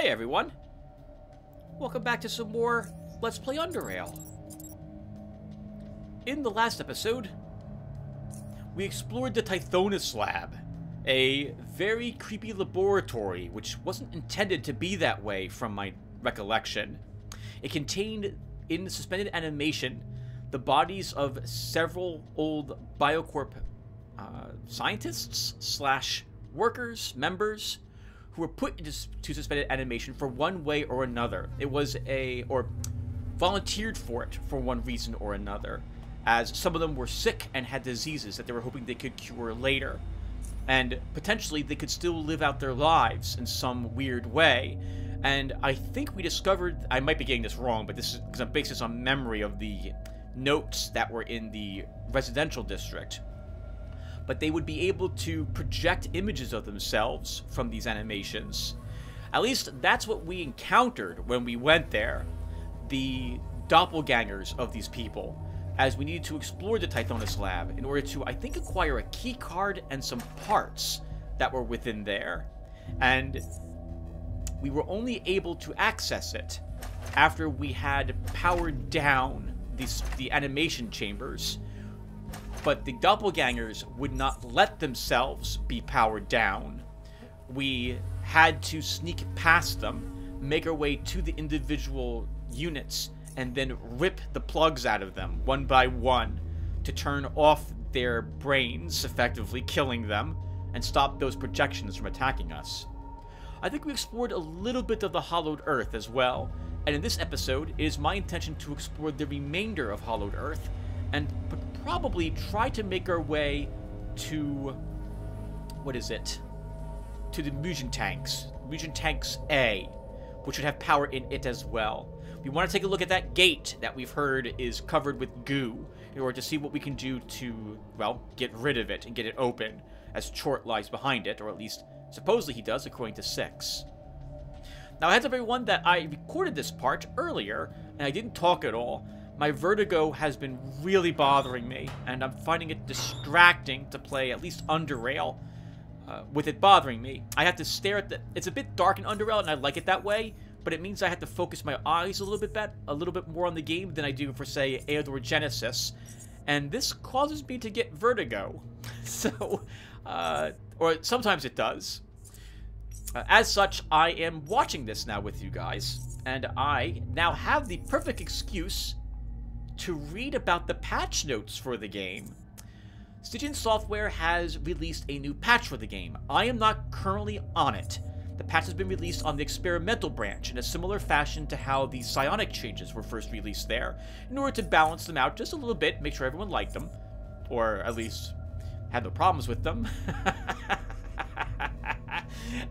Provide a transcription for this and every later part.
Hey everyone! Welcome back to some more Let's Play Underrail. In the last episode, we explored the Tithonus Lab, a very creepy laboratory which wasn't intended to be that way from my recollection. It contained, in suspended animation, the bodies of several old Biocorp scientists slash workers, members, who were put into suspended animation for one way or another. It was or volunteered for it for one reason or another, as some of them were sick and had diseases that they were hoping they could cure later. And potentially they could still live out their lives in some weird way. And I think we discovered, I might be getting this wrong, but this is because I'm basing this on memory of the notes that were in the residential district. But they would be able to project images of themselves from these animations. At least that's what we encountered when we went there. The doppelgangers of these people, as we needed to explore the Tithonus Lab in order to, I think, acquire a key card and some parts that were within there. And we were only able to access it after we had powered down the animation chambers. But the doppelgangers would not let themselves be powered down. We had to sneak past them, make our way to the individual units, and then rip the plugs out of them, one by one, to turn off their brains, effectively killing them, and stop those projections from attacking us. I think we explored a little bit of the Hollowed Earth as well, and in this episode, it is my intention to explore the remainder of Hollowed Earth, and probably try to make our way to, what is it? To the Musion Tanks. Musion Tanks A, which would have power in it as well. We want to take a look at that gate that we've heard is covered with goo in order to see what we can do to, well, get rid of it and get it open, as Chort lies behind it, or at least supposedly he does, according to 6. Now, heads up everyone that I recorded this part earlier, and I didn't talk at all. My vertigo has been really bothering me, and I'm finding it distracting to play at least Underrail with it bothering me. I have to stare at it's a bit dark in Underrail, and I like it that way, but it means I have to focus my eyes a little bit more on the game than I do for, say, Eodor Genesis, and this causes me to get vertigo. So, or sometimes it does. As such, I am watching this now with you guys, and I now have the perfect excuse to read about the patch notes for the game. Stygian Software has released a new patch for the game. I am not currently on it. The patch has been released on the experimental branch in a similar fashion to how the psionic changes were first released there, in order to balance them out just a little bit, make sure everyone liked them, or at least had no problems with them,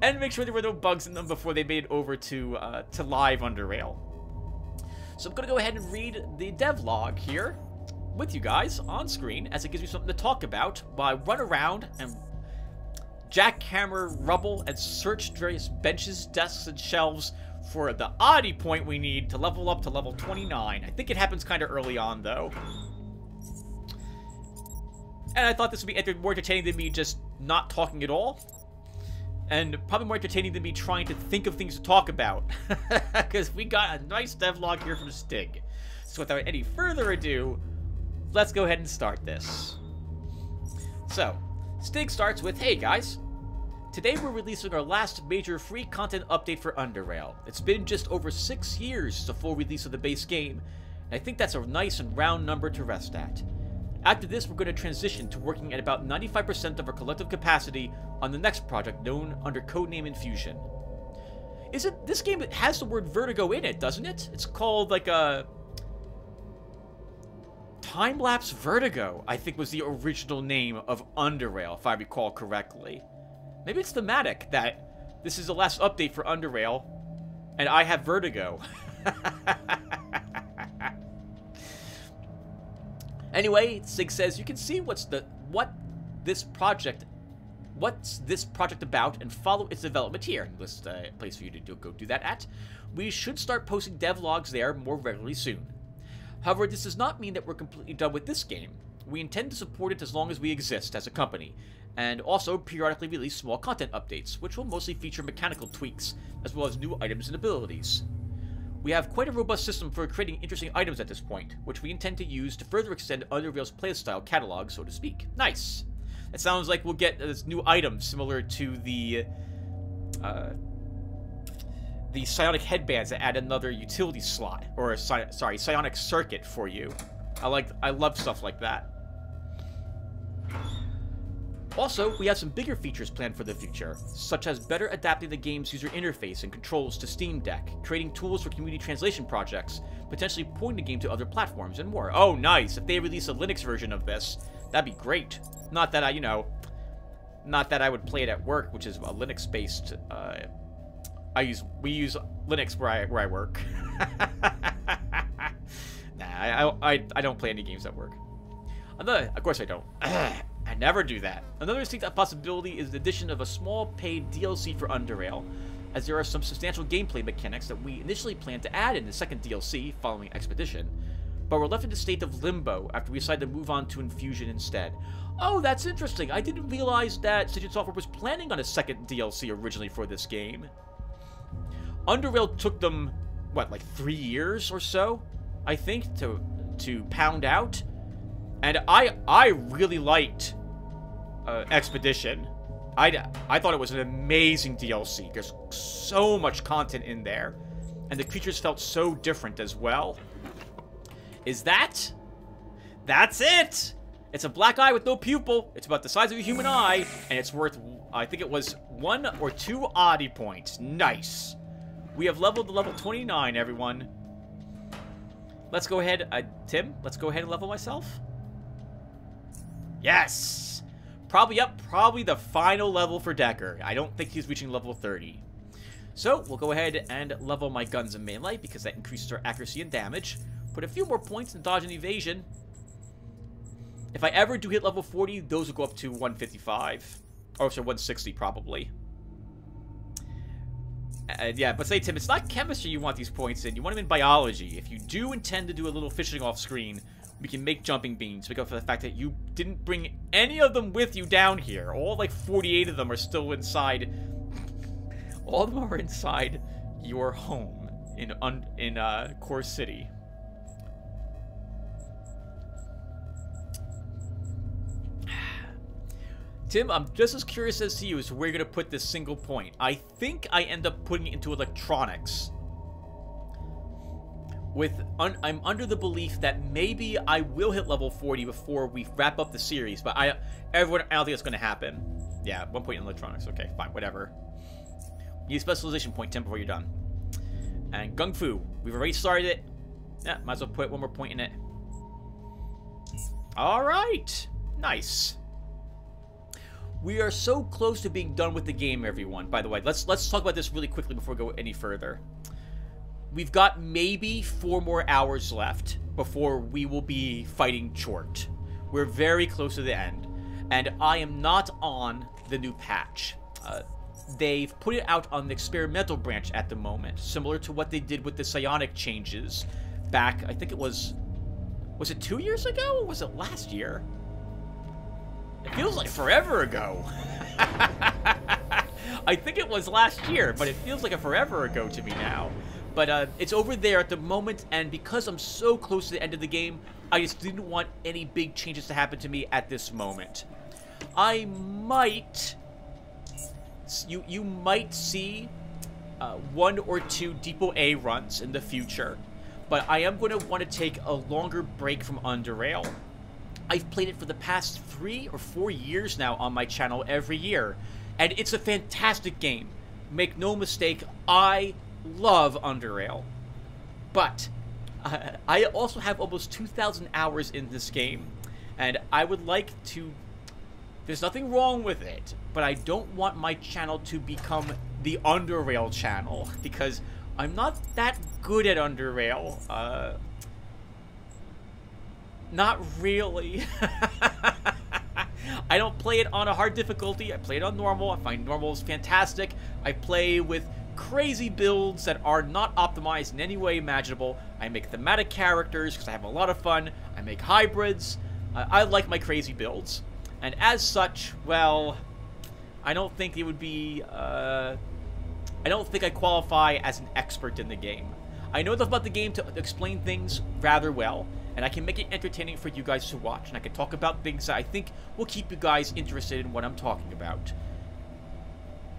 and make sure there were no bugs in them before they made it over to live Underrail. So I'm going to go ahead and read the devlog here with you guys on screen, as it gives me something to talk about while I run around and jackhammer rubble and search various benches, desks, and shelves for the oddity point we need to level up to level 29. I think it happens kind of early on, though. And I thought this would be more entertaining than me just not talking at all. And probably more entertaining than me trying to think of things to talk about. Because we got a nice devlog here from Stig. So without any further ado, let's go ahead and start this. So, Stig starts with, "Hey guys, today we're releasing our last major free content update for Underrail. It's been just over 6 years since the full release of the base game, and I think that's a nice and round number to rest at. After this, we're going to transition to working at about 95% of our collective capacity on the next project known under codename Infused." This game has the word vertigo in it, doesn't it? It's called like a Time-Lapse Vertigo, I think was the original name of Underrail, if I recall correctly. Maybe it's thematic that this is the last update for Underrail, and I have vertigo. Anyway, Sig says, "You can see what's this project about and follow its development here." List a place for you to go do that at. "We should start posting devlogs there more regularly soon. However, this does not mean that we're completely done with this game. We intend to support it as long as we exist as a company, and also periodically release small content updates, which will mostly feature mechanical tweaks, as well as new items and abilities. We have quite a robust system for creating interesting items at this point, which we intend to use to further extend Underrail's playstyle catalog, so to speak. Nice! It sounds like we'll get this new item similar to the psionic headbands that add another utility slot, or sorry, psionic circuit for you. I love stuff like that. Also, we have some bigger features planned for the future, such as better adapting the game's user interface and controls to Steam Deck, creating tools for community translation projects, potentially porting the game to other platforms, and more. Oh, nice! If they release a Linux version of this, that'd be great. Not that not that I would play it at work, which is a Linux-based, we use Linux where I work. Nah, I don't play any games at work. Of course I don't. I never do that. Another distinct possibility is the addition of a small paid DLC for Underrail, as there are some substantial gameplay mechanics that we initially planned to add in the second DLC following Expedition, but were left in a state of limbo after we decided to move on to Infused instead. Oh, that's interesting. I didn't realize that Stygian Software was planning on a second DLC originally for this game. Underrail took them, what, like 3 years or so, I think, to pound out. And I really liked Expedition. I thought it was an amazing DLC. There's so much content in there, and the creatures felt so different as well. That's it! It's a black eye with no pupil. It's about the size of a human eye, and it's worth, I think it was 1 or 2 oddity points. Nice. We have leveled to level 29, everyone. Let's go ahead, Tim, let's go ahead and level myself. Yes! Probably the final level for Decker. I don't think he's reaching level 30. So, we'll go ahead and level my guns and melee, because that increases our accuracy and damage. Put a few more points in dodge and evasion. If I ever do hit level 40, those will go up to 155. Or, sorry, 160, probably. Yeah, but say, Tim, it's not chemistry you want these points in. You want them in biology. If you do intend to do a little fishing off screen, we can make jumping beans. Make up for the fact that you didn't bring any of them with you down here. All, like, 48 of them are still inside. All of them are inside your home in Core City. Tim, I'm just as curious as to you as to where you're going to put this single point. I think I end up putting it into electronics. I'm under the belief that maybe I will hit level 40 before we wrap up the series, but I don't think that's going to happen. Yeah, 1 point in electronics. Okay, fine, whatever. Need a specialization point, Tim, before you're done. And Gung Fu, we've already started it. Yeah, might as well put 1 more point in it. All right, nice. We are so close to being done with the game, everyone. By the way, let's talk about this really quickly before we go any further. We've got maybe 4 more hours left before we will be fighting Chort. We're very close to the end, and I am not on the new patch. They've put it out on the experimental branch at the moment, similar to what they did with the psionic changes back, I think it was it 2 years ago, or was it last year? It feels like forever ago. I think it was last year, but it feels like a forever ago to me now. But it's over there at the moment, and because I'm so close to the end of the game, I just didn't want any big changes to happen to me at this moment. I might... You might see 1 or 2 Depot A runs in the future, but I am going to want to take a longer break from Underrail. I've played it for the past 3 or 4 years now on my channel every year, and it's a fantastic game. Make no mistake, I love Underrail. But I also have almost 2,000 hours in this game, and I would like to... There's nothing wrong with it, but I don't want my channel to become the Underrail channel, because I'm not that good at Underrail. Not really. I don't play it on a hard difficulty. I play it on normal. I find normal is fantastic. I play with crazy builds that are not optimized in any way imaginable. I make thematic characters because I have a lot of fun. I make hybrids. I like my crazy builds. And as such, well, I don't think it would be, I don't think I qualify as an expert in the game. I know enough about the game to explain things rather well, and I can make it entertaining for you guys to watch, and I can talk about things that I think will keep you guys interested in what I'm talking about.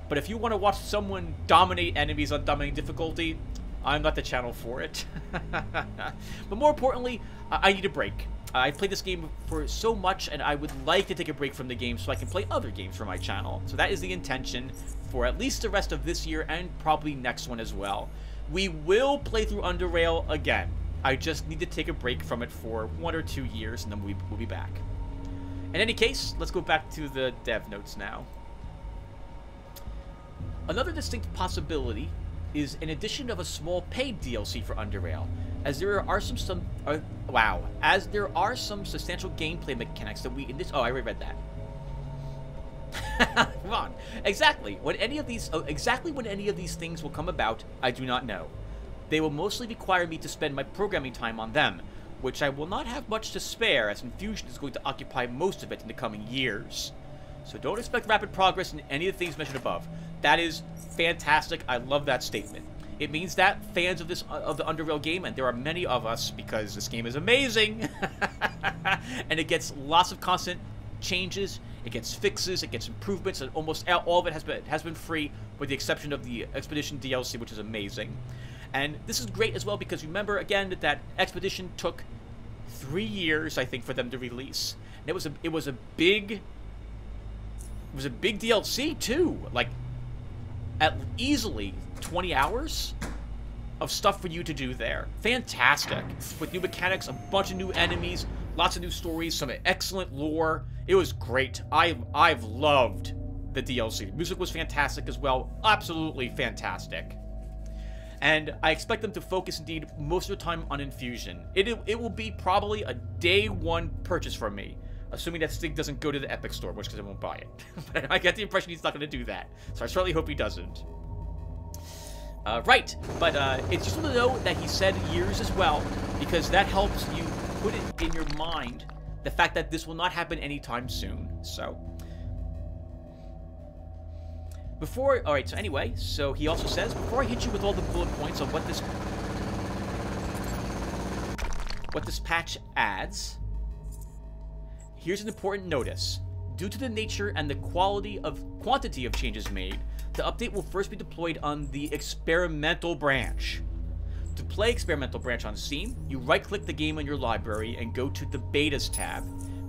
But if you want to watch someone dominate enemies on dominating difficulty, I'm not the channel for it. But more importantly, I need a break. I've played this game for so much, and I would like to take a break from the game so I can play other games for my channel. So that is the intention for at least the rest of this year and probably next one as well. We will play through Underrail again. I just need to take a break from it for 1 or 2 years, and then we'll be back. In any case, let's go back to the dev notes now. Another distinct possibility is an addition of a small paid DLC for Underrail, as there are some substantial gameplay mechanics that we oh, I already read that. Come on. Exactly when any of these things will come about, I do not know. They will mostly require me to spend my programming time on them, which I will not have much to spare, as Infused is going to occupy most of it in the coming years. So don't expect rapid progress in any of the things mentioned above. That is fantastic. I love that statement. It means that fans of the Underrail game, and there are many of us because this game is amazing, and it gets lots of constant changes, it gets fixes, it gets improvements, and almost all of it has been free, with the exception of the Expedition DLC, which is amazing. And this is great as well because remember again that Expedition took 3 years, I think, for them to release. And it was a big DLC too, like at easily 20 hours of stuff for you to do there. Fantastic. With new mechanics, a bunch of new enemies, lots of new stories, some excellent lore. It was great. I've loved the DLC. Music was fantastic as well. Absolutely fantastic. And I expect them to focus indeed most of the time on Infusion. It will be probably a day 1 purchase from me, assuming that Stig doesn't go to the Epic Store, which because I won't buy it. But I get the impression he's not going to do that. So I certainly hope he doesn't. Right, but it's useful to know that he said years as well, because that helps you put it in your mind, the fact that this will not happen anytime soon. So, alright, so anyway, so he also says, before I hit you with all the bullet points on what this patch adds, here's an important notice. Due to the nature and the quantity of changes made, the update will first be deployed on the experimental branch. To play experimental branch on Steam, you right-click the game in your library and go to the betas tab.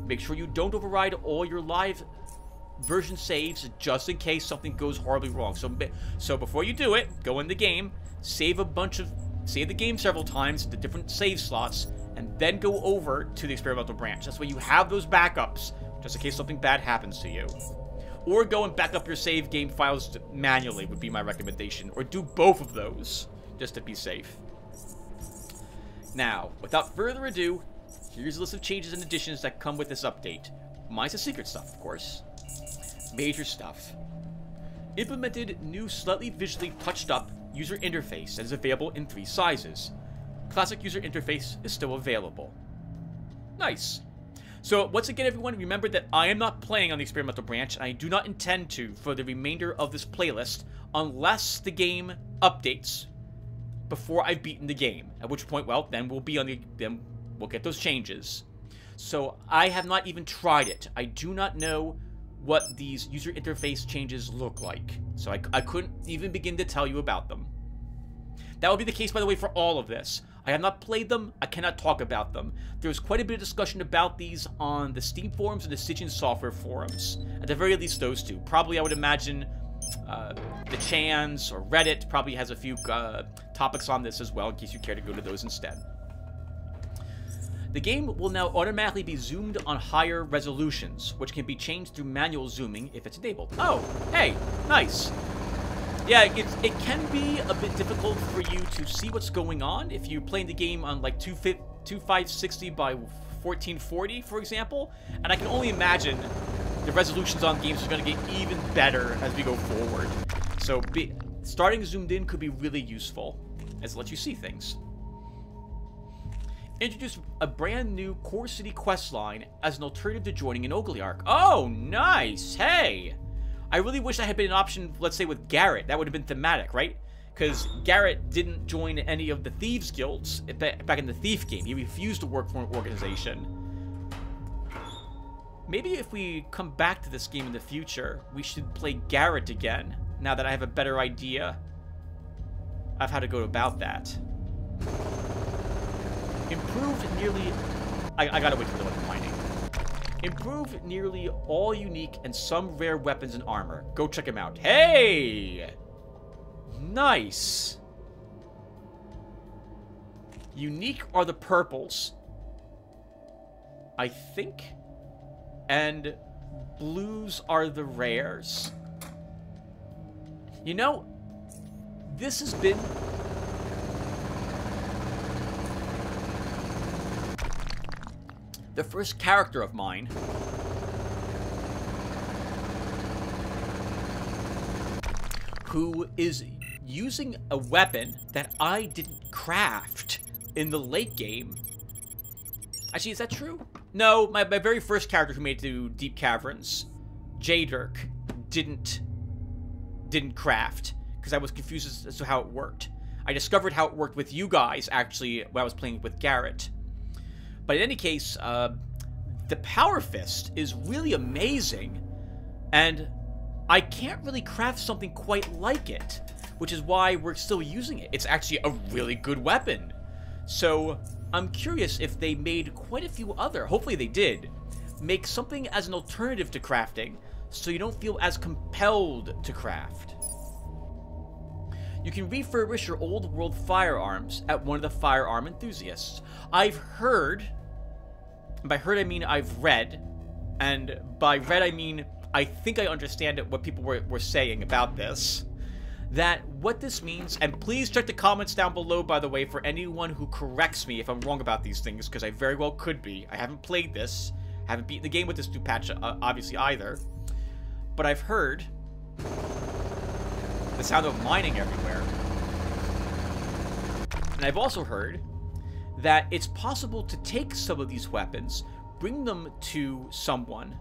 Make sure you don't override all your live version saves just in case something goes horribly wrong. So before you do it, go in the game, save the game several times to different save slots, and then go over to the experimental branch. That's why you have those backups, just in case something bad happens to you. Or go and back up your save game files manually would be my recommendation. Or do both of those, just to be safe. Now, without further ado, here's a list of changes and additions that come with this update. Mine's the secret stuff, of course. Major stuff. Implemented new, slightly visually touched up user interface that is available in 3 sizes. Classic user interface is still available. Nice. So, once again, everyone, remember that I am not playing on the experimental branch, and I do not intend to for the remainder of this playlist, unless the game updates before I've beaten the game. At which point, well, then we'll get those changes. So, I have not even tried it. I do not know what these user interface changes look like. So, I couldn't even begin to tell you about them. That will be the case, by the way, for all of this. I have not played them, I cannot talk about them. There's quite a bit of discussion about these on the Steam forums and the Stygian Software forums. At the very least, those two. Probably, I would imagine, the Chans or Reddit probably has a few topics on this as well, in case you care to go to those instead. The game will now automatically be zoomed on higher resolutions, which can be changed through manual zooming if it's enabled. Oh, hey, nice. Yeah, it can be a bit difficult for you to see what's going on if you're playing the game on like 2560 by 1440, for example. And I can only imagine the resolutions on games are going to get even better as we go forward. So starting zoomed in could be really useful, as it lets you see things. Introduce a brand new Core City questline as an alternative to joining an Ogliarch. Oh, nice! Hey! I really wish that had been an option, let's say, with Garrett. That would have been thematic, right? Because Garrett didn't join any of the Thieves Guilds back in the Thief game. He refused to work for an organization. Maybe if we come back to this game in the future, we should play Garrett again, now that I have a better idea of how to go about that. Improved nearly... I gotta wait till the mining. Improved nearly all unique and some rare weapons and armor. Go check them out. Hey! Nice. Unique are the purples, I think. And blues are the rares. You know, this has been... the first character of mine who is using a weapon that I didn't craft in the late game. Actually, is that true? No, my very first character who made it to Deep Caverns, Jadirk, didn't craft because I was confused as to how it worked. I discovered how it worked with you guys, actually, when I was playing with Garrett. But in any case, the Power Fist is really amazing, and I can't really craft something quite like it, which is why we're still using it. It's actually a really good weapon. So I'm curious if they made quite a few other, hopefully they did, make something as an alternative to crafting, so you don't feel as compelled to craft. You can refurbish your old world firearms at one of the firearm enthusiasts. I've heard, and by heard I mean I've read, and by read I mean I think I understand what people were saying about this, that what this means, and please check the comments down below, by the way, for anyone who corrects me if I'm wrong about these things, because I very well could be. I haven't played this, haven't beaten the game with this new patch, obviously, either, but I've heard the sound of mining everywhere. And I've also heard that it's possible to take some of these weapons, bring them to someone,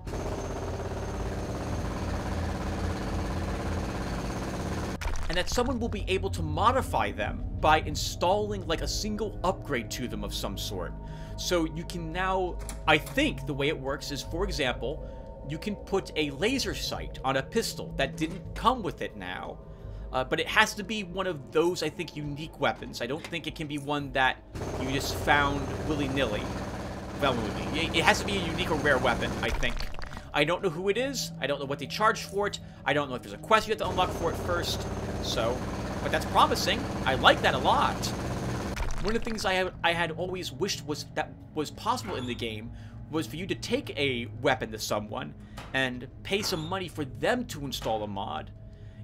and that someone will be able to modify them by installing like a single upgrade to them of some sort. So you can now, I think the way it works is, for example, you can put a laser sight on a pistol that didn't come with it now. But it has to be one of those, I think, unique weapons. I don't think it can be one that you just found willy-nilly. It has to be a unique or rare weapon, I think. I don't know who it is. I don't know what they charge for it. I don't know if there's a quest you have to unlock for it first. So, but that's promising. I like that a lot. One of the things I had always wished was possible in the game was for you to take a weapon to someone and pay some money for them to install a mod.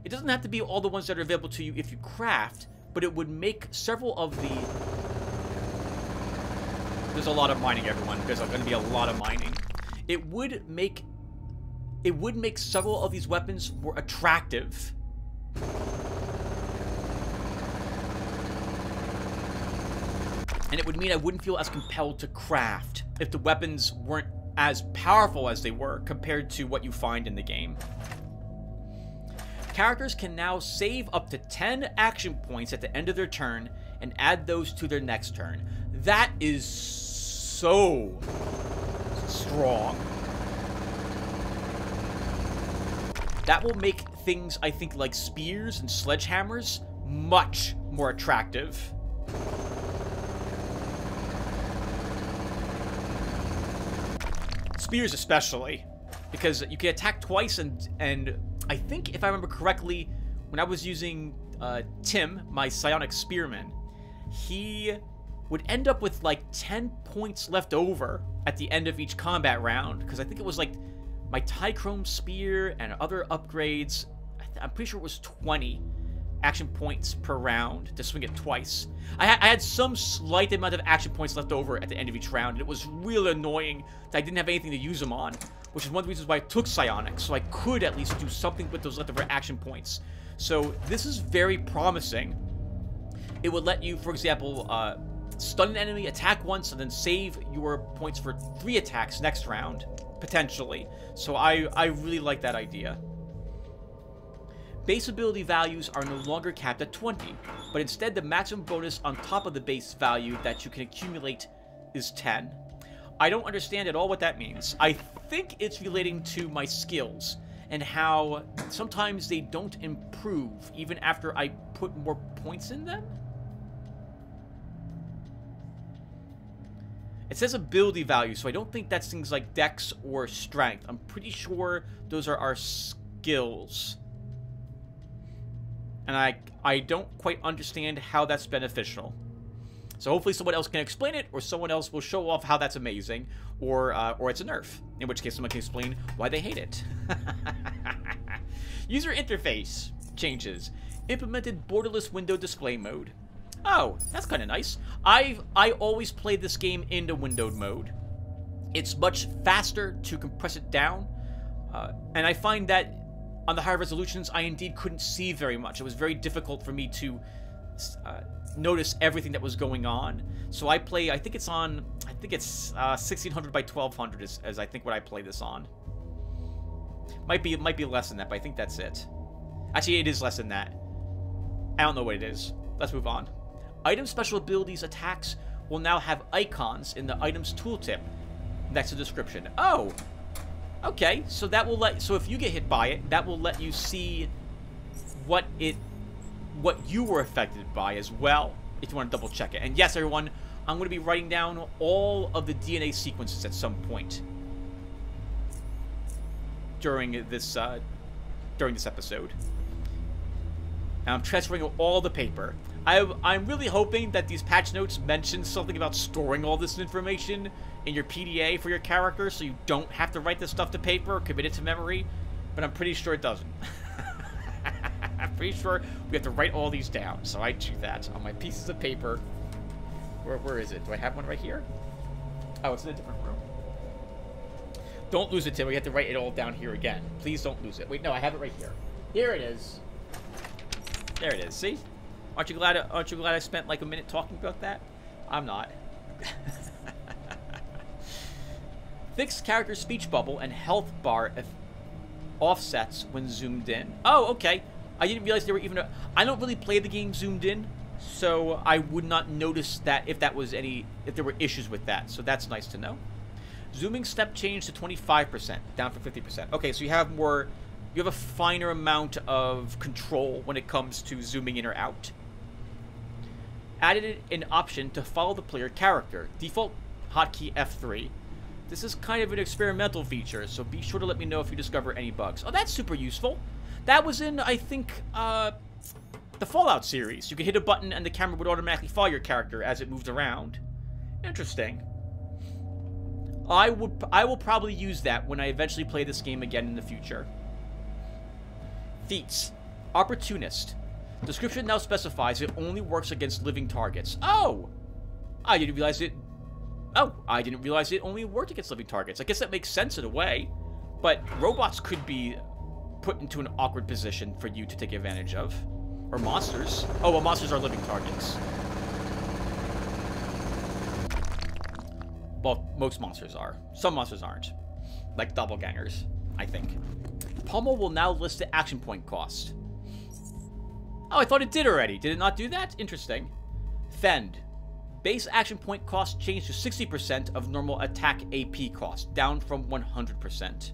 It doesn't have to be all the ones that are available to you if you craft, but it would make several of the... There's a lot of mining, everyone. There's going to be a lot of mining. It would make several of these weapons more attractive. And it would mean I wouldn't feel as compelled to craft if the weapons weren't as powerful as they were compared to what you find in the game. Characters can now save up to 10 action points at the end of their turn and add those to their next turn. That is so strong. That will make things, I think, like spears and sledgehammers much more attractive. Spears especially, because you can attack twice, and I think, if I remember correctly, when I was using Tim, my psionic spearman, he would end up with like 10 points left over at the end of each combat round, because I think it was like my Tychrome spear and other upgrades. I'm pretty sure it was 20 action points per round to swing it twice. I had some slight amount of action points left over at the end of each round, and it was really annoying that I didn't have anything to use them on, which is one of the reasons why I took psionics, so I could at least do something with those leftover action points. So this is very promising. It would let you, for example, stun an enemy, attack once, and then save your points for 3 attacks next round, potentially. So I really like that idea. Base ability values are no longer capped at 20, but instead the maximum bonus on top of the base value that you can accumulate is 10. I don't understand at all what that means. I think it's relating to my skills and how sometimes they don't improve even after I put more points in them. It says ability value, so I don't think that's things like dex or strength. I'm pretty sure those are our skills. And I don't quite understand how that's beneficial. So hopefully someone else can explain it, or someone else will show off how that's amazing, or it's a nerf. In which case someone can explain why they hate it. User interface changes. Implemented borderless window display mode. Oh, that's kind of nice. I always play this game in the windowed mode. It's much faster to compress it down, and I find that on the higher resolutions, I indeed couldn't see very much. It was very difficult for me to notice everything that was going on. So I play, I think it's 1600 by 1200 is I think what I play this on. Might be less than that, but I think that's it. Actually, it is less than that. I don't know what it is. Let's move on. Item special abilities attacks will now have icons in the item's tooltip next to description. Oh! Okay, so that will so if you get hit by it, that will let you see what you were affected by as well, if you want to double check it. And yes, everyone, I'm going to be writing down all of the DNA sequences at some point during this episode. And I'm transferring all the paper. I'm really hoping that these patch notes mention something about storing all this information in your PDA for your character, so you don't have to write this stuff to paper or commit it to memory, but I'm pretty sure it doesn't. I'm pretty sure we have to write all these down, so I do that on my pieces of paper. Where is it? Do I have one right here? Oh, it's in a different room. Don't lose it, Tim. We have to write it all down here again. Please don't lose it. Wait, no, I have it right here. Here it is. There it is. See? Aren't you glad I spent like a minute talking about that? I'm not. Fixed character speech bubble and health bar offsets when zoomed in. Oh, okay. I didn't realize there were even I don't really play the game zoomed in, so I would not notice that if there were issues with that. So that's nice to know. Zooming step change to 25%, down from 50%. Okay, so you have a finer amount of control when it comes to zooming in or out. Added an option to follow the player character. Default hotkey F3. This is kind of an experimental feature, so be sure to let me know if you discover any bugs. Oh, that's super useful. That was in, I think, the Fallout series. You could hit a button and the camera would automatically follow your character as it moved around. Interesting. I will probably use that when I eventually play this game again in the future. Feats. Opportunist. Description now specifies it only works against living targets. Oh! I didn't realize it only worked against living targets. I guess that makes sense in a way. But robots could be put into an awkward position for you to take advantage of. Or monsters. Oh, well, monsters are living targets. Well, most monsters are. Some monsters aren't. Like doppelgangers, I think. Pummel will now list the action point cost. Oh, I thought it did already. Did it not do that? Interesting. Fend. Base action point cost changed to 60% of normal attack AP cost, down from 100%.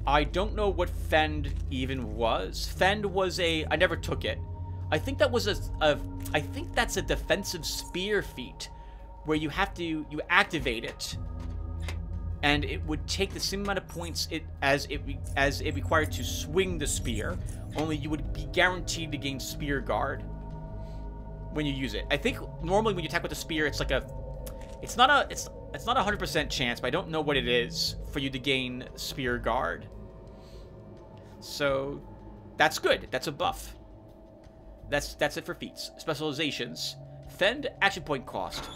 I don't know what Fend even was. Fend was I never took it. I think that was I think that's a defensive spear feat, where you activate it, and it would take the same amount of points as it required to swing the spear, only you would be guaranteed to gain spear guard when you use it. I think normally when you attack with the spear, it's like it's not a 100% chance, but I don't know what it is for you to gain spear guard. So that's good. That's a buff. That's it for feats. Specializations. Fend action point cost.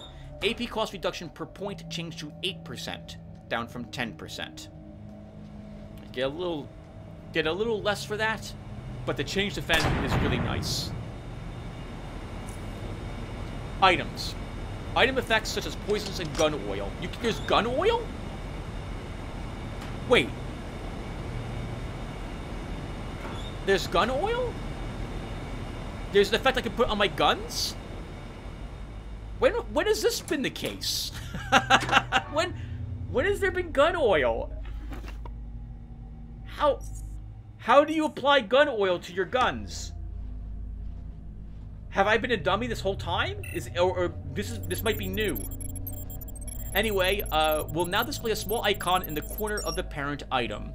AP cost reduction per point changed to 8%, down from 10%. Get a little less for that, but the change to Fend is really nice. Items. Item effects such as poisons and gun oil. There's gun oil? Wait. There's gun oil? There's an effect I can put on my guns? When has this been the case? when has there been gun oil? How do you apply gun oil to your guns? Have I been a dummy this whole time? This might be new. Anyway, we'll now display a small icon in the corner of the parent item.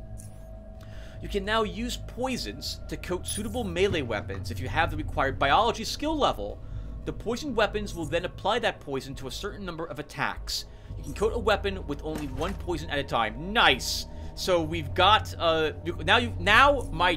You can now use poisons to coat suitable melee weapons if you have the required biology skill level. The poisoned weapons will then apply that poison to a certain number of attacks. You can coat a weapon with only one poison at a time. Nice! So we've got, now my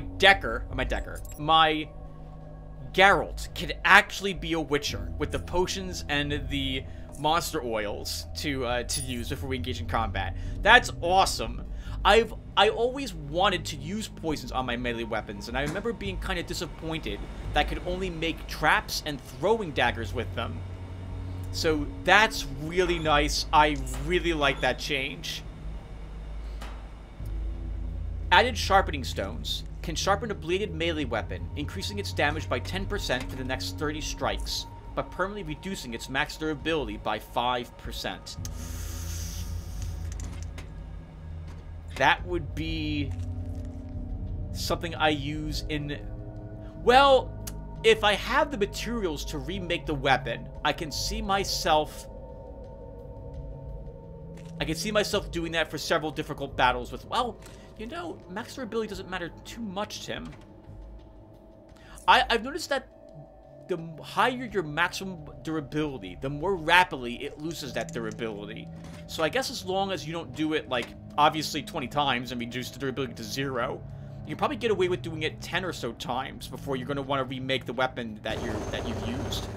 Geralt can actually be a Witcher with the potions and the monster oils to use before we engage in combat. That's awesome. I always wanted to use poisons on my melee weapons, and I remember being kind of disappointed that I could only make traps and throwing daggers with them. So that's really nice. I really like that change. Added Sharpening Stones can sharpen a bladed melee weapon, increasing its damage by 10% for the next 30 strikes, but permanently reducing its max durability by 5%. That would be something I use in... Well, if I have the materials to remake the weapon, I can see myself doing that for several difficult battles with... Well, you know, max durability doesn't matter too much, Tim. I've noticed that the higher your maximum durability, the more rapidly it loses that durability. So I guess as long as you don't do it, like, obviously 20 times and reduce the durability to 0, you can probably get away with doing it 10 or so times before you're going to want to remake the weapon that you've used.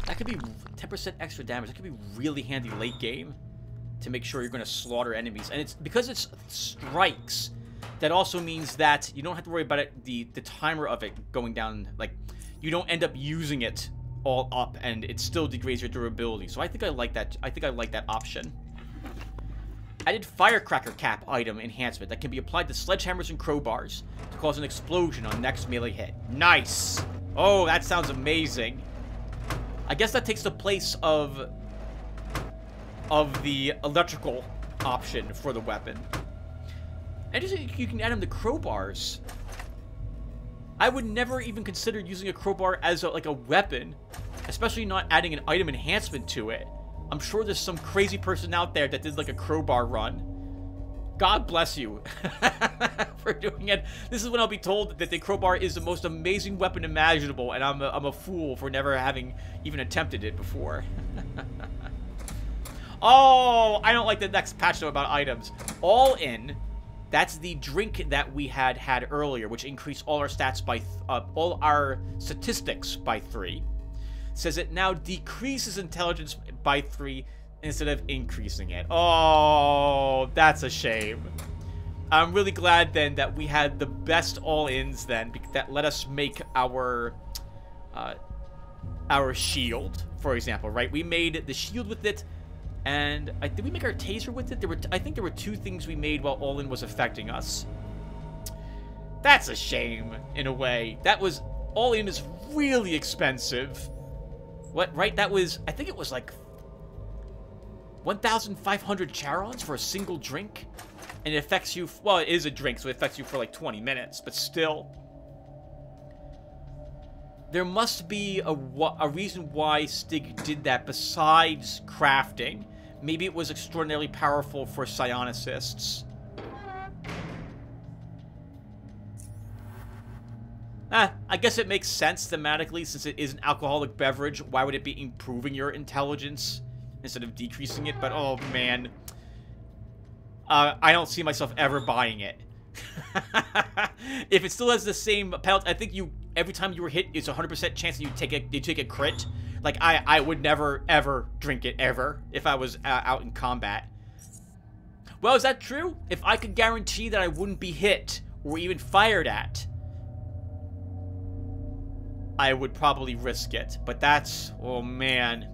That could be 10% extra damage. That could be really handy late game to make sure you're going to slaughter enemies. And it's because it's strikes, that also means that you don't have to worry about it, the timer of it going down. Like, you don't end up using it all up, and it still degrades your durability. So I think I like that. I think I like that option. Added Firecracker Cap item enhancement that can be applied to sledgehammers and crowbars to cause an explosion on next melee hit. Nice! Oh, that sounds amazing. I guess that takes the place of the electrical option for the weapon. And just you can add them to crowbars. I would never even consider using a crowbar as like a weapon, especially not adding an item enhancement to it. I'm sure there's some crazy person out there that did like a crowbar run. God bless you for doing it. This is when I'll be told that the crowbar is the most amazing weapon imaginable, and I'm a fool for never having even attempted it before. Oh, I don't like the next patch though about items. All in. That's the drink that we had earlier, which increased all our stats by all our statistics by 3. Says it now decreases intelligence by 3 instead of increasing it. Oh, that's a shame. I'm really glad then that we had the best all-ins then that let us make our shield, for example, right? We made the shield with it. And did we make our taser with it? I think there were 2 things we made while All-In was affecting us. That's a shame, in a way. All-In is really expensive. What, right? That was, I think it was like 1,500 charons for a single drink. And it affects you, well, it is a drink, so it affects you for like 20 minutes, but still. There must be a reason why Stig did that besides crafting. Maybe it was extraordinarily powerful for psionicists. I guess it makes sense thematically since it is an alcoholic beverage. Why would it be improving your intelligence instead of decreasing it? But oh man, I don't see myself ever buying it. If it still has the same penalty, I think every time you were hit, it's a 100% chance that you take a crit. Like I would never ever drink it ever if I was out in combat. Well, is that true? If I could guarantee that I wouldn't be hit or even fired at, I would probably risk it. But that's... Oh, man.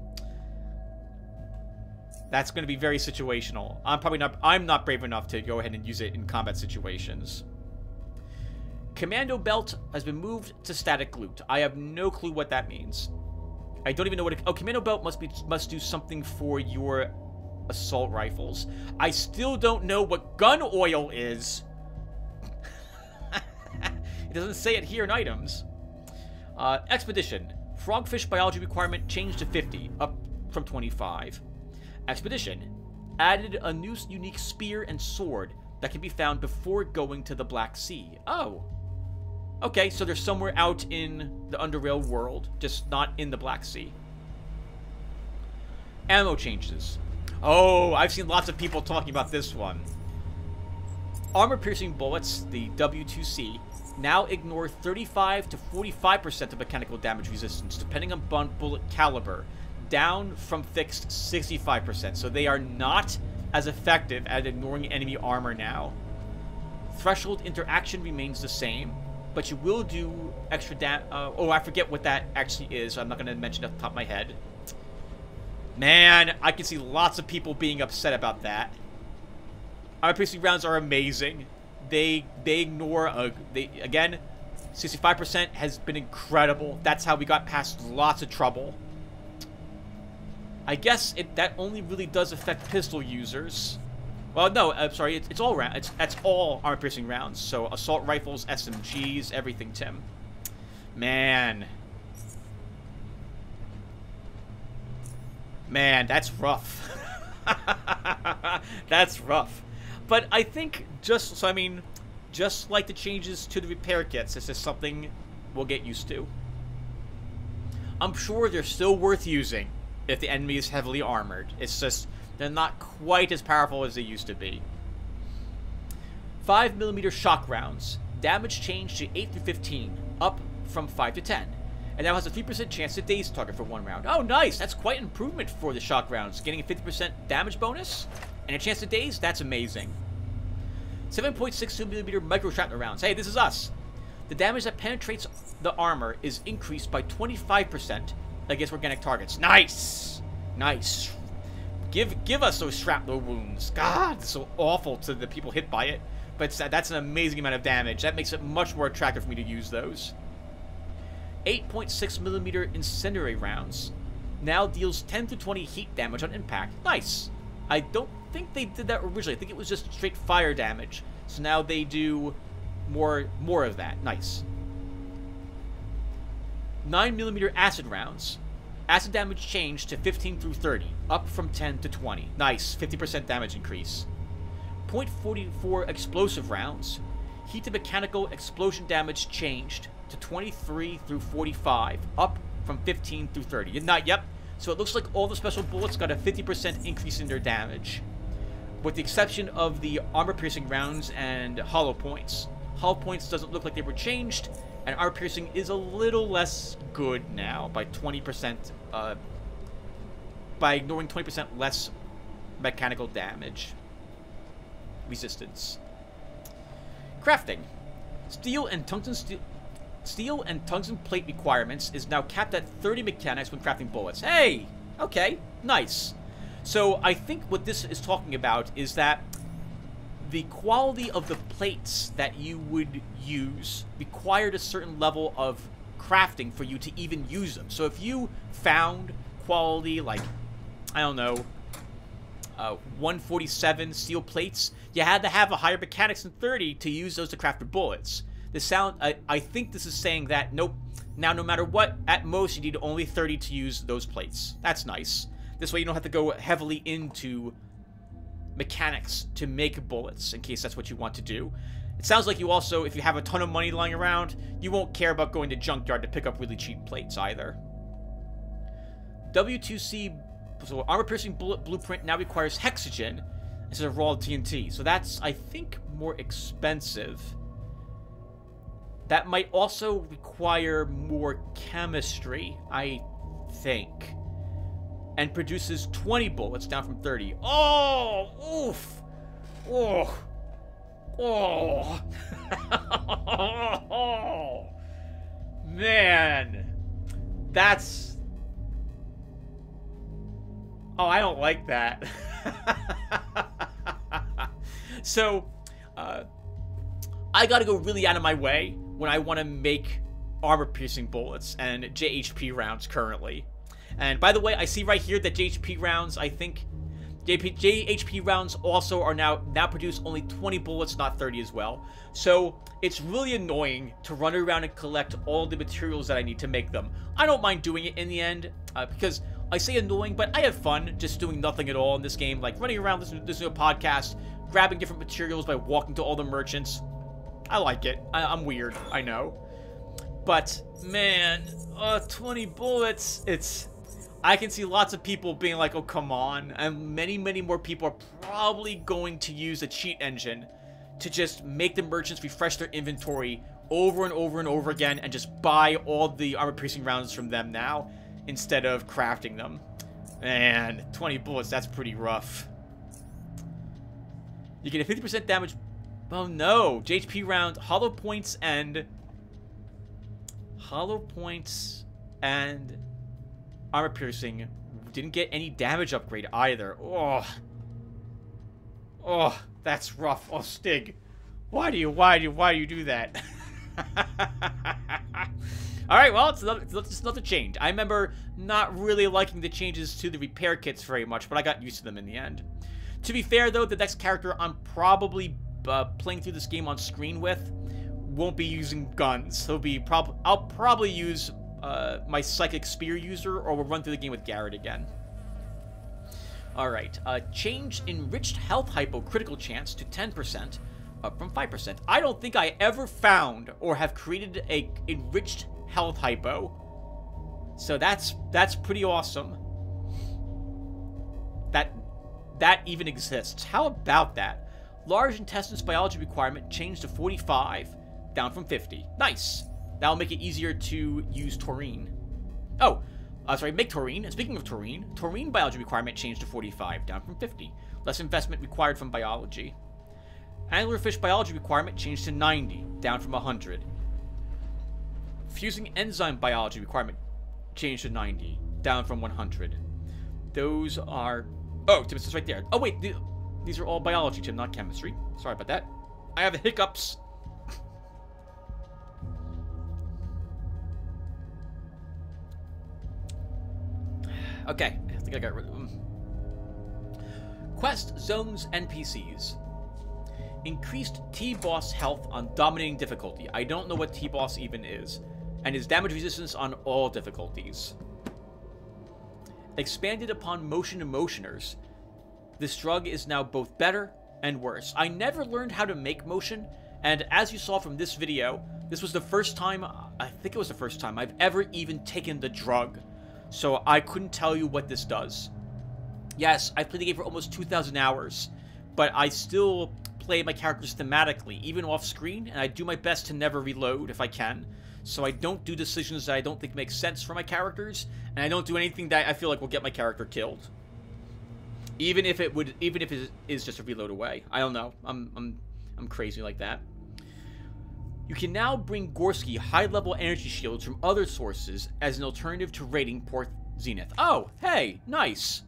That's going to be very situational. I'm not brave enough to go ahead and use it in combat situations. Commando belt has been moved to static loot. I have no clue what that means. I don't even know what it... Oh, commando belt must do something for your assault rifles. I still don't know what gun oil is. It doesn't say it here in items. Expedition. Frogfish biology requirement changed to 50, up from 25. Expedition. Added a new unique spear and sword that can be found before going to the Black Sea. Oh. Okay, so they're somewhere out in the Underrail world, just not in the Black Sea. Ammo changes. Oh, I've seen lots of people talking about this one. Armor-piercing bullets, the W2C, now ignore 35 to 45% of mechanical damage resistance, depending on bullet caliber, down from fixed 65%. So they are not as effective at ignoring enemy armor now. Threshold interaction remains the same, but you will do extra oh, I forget what that actually is. So I'm not going to mention it off the top of my head. Man, I can see lots of people being upset about that. Armor-piercing rounds are amazing. They ignore... again, 65% has been incredible. That's how we got past lots of trouble. I guess that only really does affect pistol users. Well, no, I'm sorry. It's all round. That's all armor-piercing rounds. So assault rifles, SMGs, everything, Tim. Man, that's rough. That's rough. But I think just like the changes to the repair kits, this is something we'll get used to. I'm sure they're still worth using if the enemy is heavily armored. It's just they're not quite as powerful as they used to be. 5mm shock rounds. Damage changed to 8 through 15, up from 5 to 10. And now has a 3% chance to daze target for 1 round. Oh, nice! That's quite an improvement for the shock rounds. Getting a 50% damage bonus and a chance to daze? That's amazing. 7.62mm micro shrapnel rounds. Hey, this is us. The damage that penetrates the armor is increased by 25% against organic targets. Nice! Nice. Give us those shrapnel wounds. God, it's so awful to the people hit by it. But that's an amazing amount of damage. That makes it much more attractive for me to use those. 8.6mm incendiary rounds. Now deals 10 to 20 heat damage on impact. Nice. I don't think they did that originally. I think it was just straight fire damage. So now they do more of that. Nice. 9mm acid rounds. Acid damage changed to 15 through 30, up from 10 to 20. Nice, 50% damage increase. .44 explosive rounds. Heat to mechanical explosion damage changed to 23 through 45, up from 15 through 30. Yep. So it looks like all the special bullets got a 50% increase in their damage, with the exception of the armor-piercing rounds and hollow points. Hollow points doesn't look like they were changed, and armor-piercing is a little less good now by 20%, by ignoring 20% less mechanical damage resistance. Crafting. Steel and tungsten plate requirements is now capped at 30 mechanics when crafting bullets. Hey! Okay, nice. So I think what this is talking about is that the quality of the plates that you would use required a certain level of crafting for you to even use them. So if you found quality, like, I don't know, 147 steel plates, you had to have a higher mechanics than 30 to use those to craft your bullets. I think this is saying that, nope, now no matter what, at most you need only 30 to use those plates. That's nice. This way you don't have to go heavily into mechanics to make bullets, in case that's what you want to do. It sounds like you also, if you have a ton of money lying around, you won't care about going to Junkyard to pick up really cheap plates either. W2C, so armor-piercing bullet blueprint now requires hexogen instead of raw TNT. So that's, I think, more expensive. That might also require more chemistry, I think. And produces 20 bullets, down from 30. Oh! Oof! Oh! Oh! Man! don't like that. So, I gotta go really out of my way when I want to make armor-piercing bullets and JHP rounds currently. And by the way, I see right here that JHP rounds, I think... JHP rounds also are now produce only 20 bullets, not 30 as well. So it's really annoying to run around and collect all the materials that I need to make them. I don't mind doing it in the end, because I say annoying, but I have fun just doing nothing at all in this game, like running around listening to a podcast, grabbing different materials by walking to all the merchants. I like it. I'm weird, I know. But, man, 20 bullets, I can see lots of people being like, oh, come on. And many, many more people are probably going to use a cheat engine to just make the merchants refresh their inventory over and over and over again and just buy all the armor-piercing rounds from them now instead of crafting them. Man, 20 bullets, that's pretty rough. You get a 50% damage. Oh, no. JHP round, hollow points and armor piercing. Didn't get any damage upgrade either. Oh, that's rough. Oh, Stig, why do you do that? All right, well, it's another change. I remember not really liking the changes to the repair kits very much, but I got used to them in the end. To be fair, though, the next character I'm probably playing through this game on screen with won't be using guns. I'll probably use my Psychic Spear user, or we'll run through the game with Garrett again. Alright, change enriched health hypo critical chance to 10%, up from 5%. I don't think I ever found or have created a enriched health hypo. So that's pretty awesome. That even exists. How about that? Large intestines biology requirement changed to 45, down from 50. Nice. That'll make it easier to use taurine. Oh, sorry, make taurine. And speaking of taurine biology requirement changed to 45, down from 50. Less investment required from biology. Anglerfish biology requirement changed to 90, down from 100. Fusing enzyme biology requirement changed to 90, down from 100. Those are... Oh, Tim, it's right there. Oh, wait, these are all biology, Tim, not chemistry. Sorry about that. I have the hiccups. Okay, I think I got rid of them. Quest Zones NPCs. Increased T-Boss health on dominating difficulty. I don't know what T-Boss even is. And his damage resistance on all difficulties. Expanded upon motion emotioners. This drug is now both better and worse. I never learned how to make motion, and as you saw from this video, this was the first time, I think it was the first time, I've ever even taken the drug. So I couldn't tell you what this does. Yes, I've played the game for almost 2,000 hours, but I still play my characters thematically, even off screen, and I do my best to never reload if I can. So I don't do decisions that I don't think make sense for my characters, and I don't do anything that I feel like will get my character killed. Even if it is just a reload away. I don't know. I'm crazy like that. You can now bring Gorski high-level energy shields from other sources as an alternative to raiding Port Zenith. Oh, hey, nice.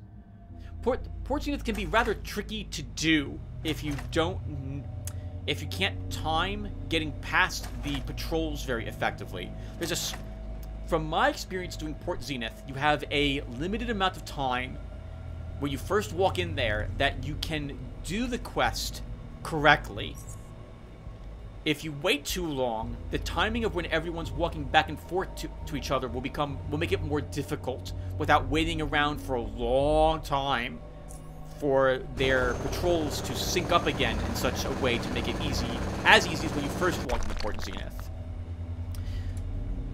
Port Zenith can be rather tricky to do if you can't time getting past the patrols very effectively. From my experience doing Port Zenith, you have a limited amount of time when you first walk in there that you can do the quest correctly. If you wait too long, the timing of when everyone's walking back and forth to each other will make it more difficult without waiting around for a long time for their patrols to sync up again in such a way to make it as easy as when you first walk into Port Zenith.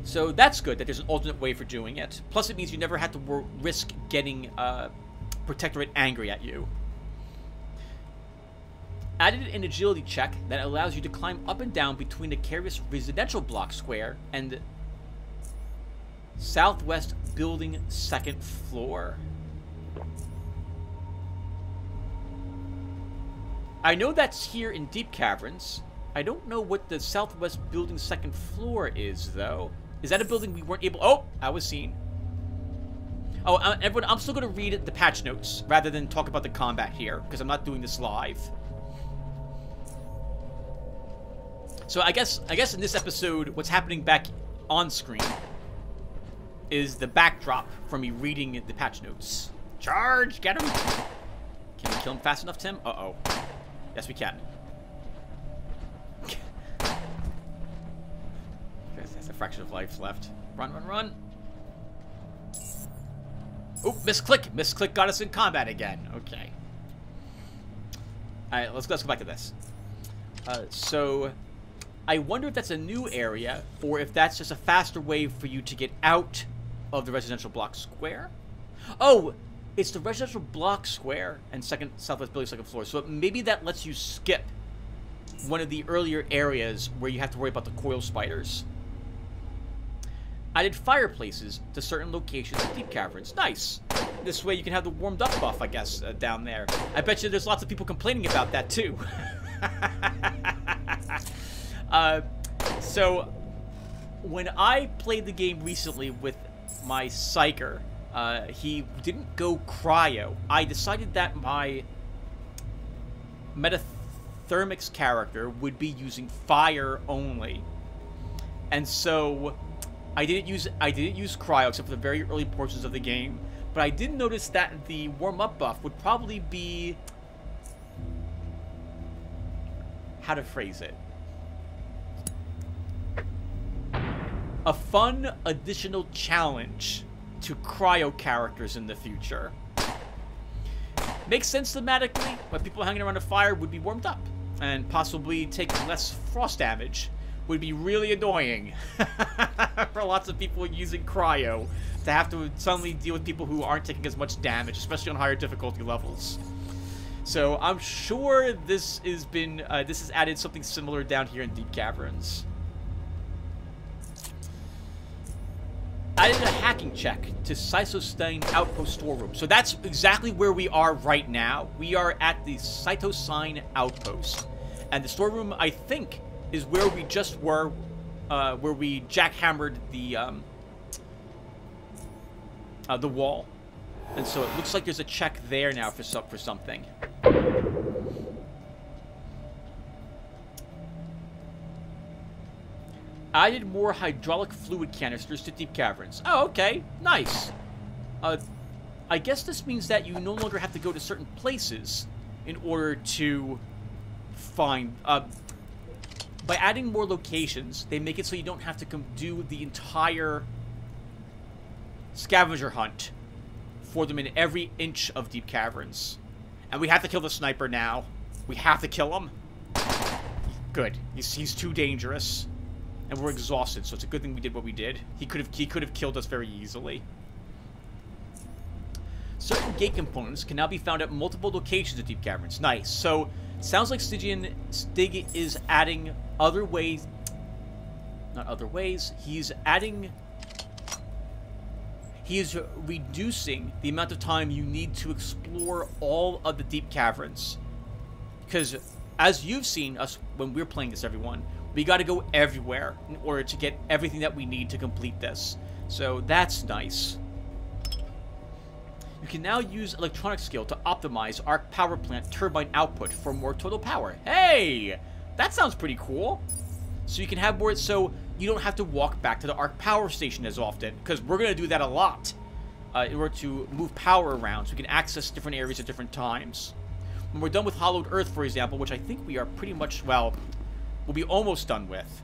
So that's good that there's an alternate way for doing it. Plus it means you never have to risk getting Protectorate angry at you. Added an agility check that allows you to climb up and down between the Carius residential block square and southwest building second floor. I know that's here in Deep Caverns. I don't know what the southwest building second floor is, though. Is that a building we weren't able... Oh, I was seen. Oh, everyone, I'm still going to read the patch notes rather than talk about the combat here, because I'm not doing this live. So I guess in this episode, what's happening back on screen is the backdrop for me reading the patch notes. Charge! Get him! Can we kill him fast enough, Tim? Uh-oh. Yes, we can. That's a fraction of life left. Run, run, run! Oh, misclick! Misclick got us in combat again. Okay. Alright, let's go back to this. So, I wonder if that's a new area, or if that's just a faster way for you to get out of the residential block square. Oh! It's the residential block square and southwest building, second floor. So maybe that lets you skip one of the earlier areas where you have to worry about the coil spiders. Added fireplaces to certain locations in deep caverns. Nice. This way you can have the warmed up buff, I guess, down there. I bet you there's lots of people complaining about that too. So when I played the game recently with my psyker, he didn't go cryo. I decided that my Metathermix character would be using fire only, and so I didn't use cryo except for the very early portions of the game. But I did notice that the warm-up buff would probably be, how to phrase it, a fun additional challenge to cryo characters in the future. Makes sense thematically, but people hanging around a fire would be warmed up and possibly take less frost damage. Would be really annoying for lots of people using cryo to have to suddenly deal with people who aren't taking as much damage, especially on higher difficulty levels. So I'm sure this has added something similar down here in Deep Caverns. Added a hacking check to Cytosine Outpost Storeroom. So that's exactly where we are right now. We are at the Cytosine Outpost. And the storeroom, I think, is where we just were, where we jackhammered the wall. And so it looks like there's a check there now for something. Added more hydraulic fluid canisters to deep caverns. Oh, okay. Nice. I guess this means that you no longer have to go to certain places in order to find... by adding more locations, they make it so you don't have to do the entire scavenger hunt for them in every inch of deep caverns. And we have to kill the sniper now. We have to kill him. Good. He's too dangerous. And we're exhausted, so it's a good thing we did what we did. He could have killed us very easily. Certain gate components can now be found at multiple locations of deep caverns. Nice. So, sounds like Stig is adding other ways. Not other ways. He is reducing the amount of time you need to explore all of the deep caverns. Because, as you've seen us when we're playing this, everyone, we got to go everywhere in order to get everything that we need to complete this. So that's nice. You can now use electronic skill to optimize arc power plant turbine output for more total power. Hey! That sounds pretty cool. So you can have more, so you don't have to walk back to the arc power station as often, because we're going to do that a lot in order to move power around so we can access different areas at different times. When we're done with Hollowed Earth, for example, which I think we are pretty much, well, we'll be almost done with.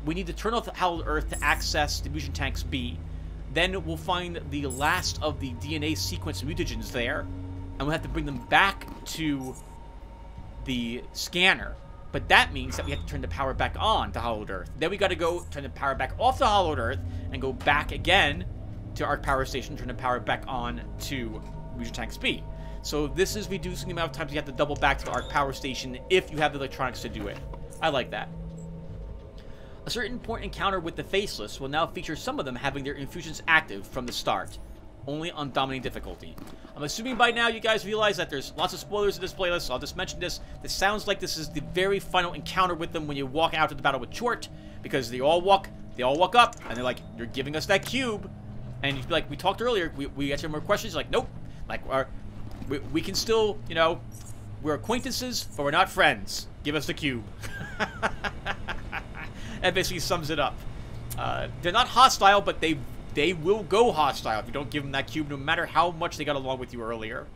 We need to turn off the Hollowed Earth to access the Fusion Tanks B. Then we'll find the last of the DNA sequence mutagens there, and we'll have to bring them back to the scanner. But that means that we have to turn the power back on to Hollowed Earth. Then we got to go turn the power back off to Hollowed Earth and go back again to Arc Power Station, turn the power back on to Fusion Tanks B. So this is reducing the amount of times you have to double back to the Arc Power Station if you have the electronics to do it. I like that. A certain point encounter with the Faceless will now feature some of them having their infusions active from the start, only on dominating difficulty. I'm assuming by now you guys realize that there's lots of spoilers in this playlist, so I'll just mention this. This sounds like this is the very final encounter with them when you walk out to the battle with Chort, because they all walk up, and they're like, you're giving us that cube. And you'd be like, we talked earlier, we answered more questions. Like, nope. Like, we can still, you know, we're acquaintances, but we're not friends. Give us the cube. That basically sums it up. They're not hostile, but they will go hostile if you don't give them that cube, no matter how much they got along with you earlier.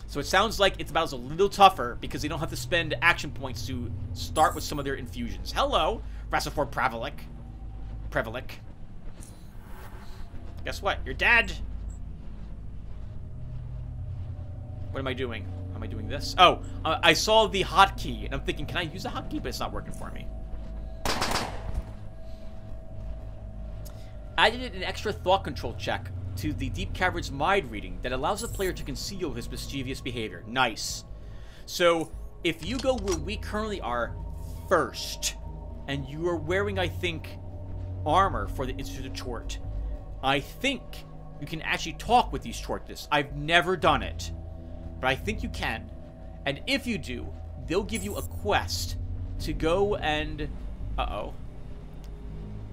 So it sounds like its battle's a little tougher because they don't have to spend action points to start with some of their infusions. Hello, Rassifor Prevelic. Guess what? You're dead. What am I doing? Am I doing this? Oh, I saw the hotkey, and I'm thinking, can I use the hotkey? But it's not working for me. Added an extra thought control check to the Deep Cavern's mind reading that allows the player to conceal his mischievous behavior. Nice. So, if you go where we currently are first, and you are wearing, I think, armor for the Institute of Chort, I think you can actually talk with these Chortists. I've never done it, but I think you can. And if you do, they'll give you a quest to go and... Uh-oh.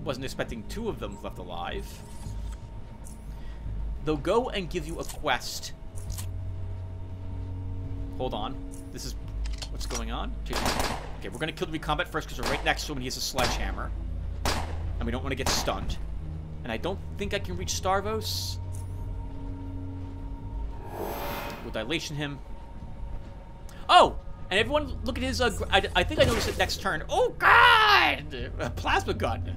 Wasn't expecting 2 of them left alive. They'll go and give you a quest. Hold on. This is... What's going on? Okay, we're going to kill the recombat first because we're right next to him and he has a sledgehammer. And we don't want to get stunned. And I don't think I can reach Starvos. We'll dilation him. Oh! And everyone, look at his... I think I noticed it next turn. Oh, God! A plasma gun.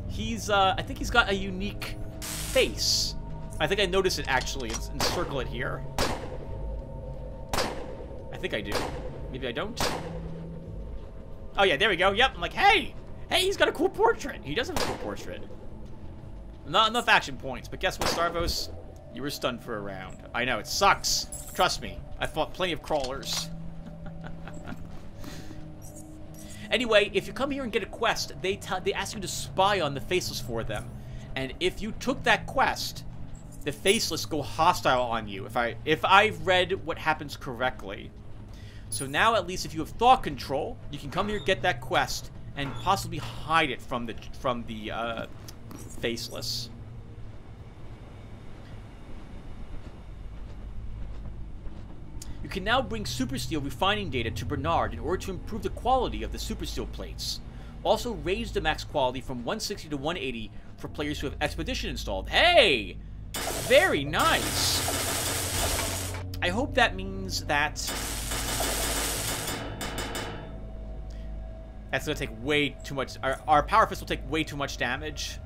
He's, I think he's got a unique face. I think I noticed it, actually. And circle it here. I think I do. Maybe I don't. Oh, yeah, there we go. Yep, I'm like, hey! Hey, he's got a cool portrait. He does have a cool portrait. Not enough action points, but guess what, Starvos? You were stunned for a round. I know, it sucks. Trust me. I fought plenty of crawlers. Anyway, if you come here and get a quest, they ask you to spy on the Faceless for them. And if you took that quest, the Faceless go hostile on you, if I've read what happens correctly. So now, at least if you have thought control, you can come here, get that quest, and possibly hide it from the Faceless. You can now bring Super Steel refining data to Bernard in order to improve the quality of the Super Steel plates. Also raise the max quality from 160 to 180 for players who have Expedition installed. Hey! Very nice! I hope that means that... That's gonna take way too much... Our Power Fist will take way too much damage.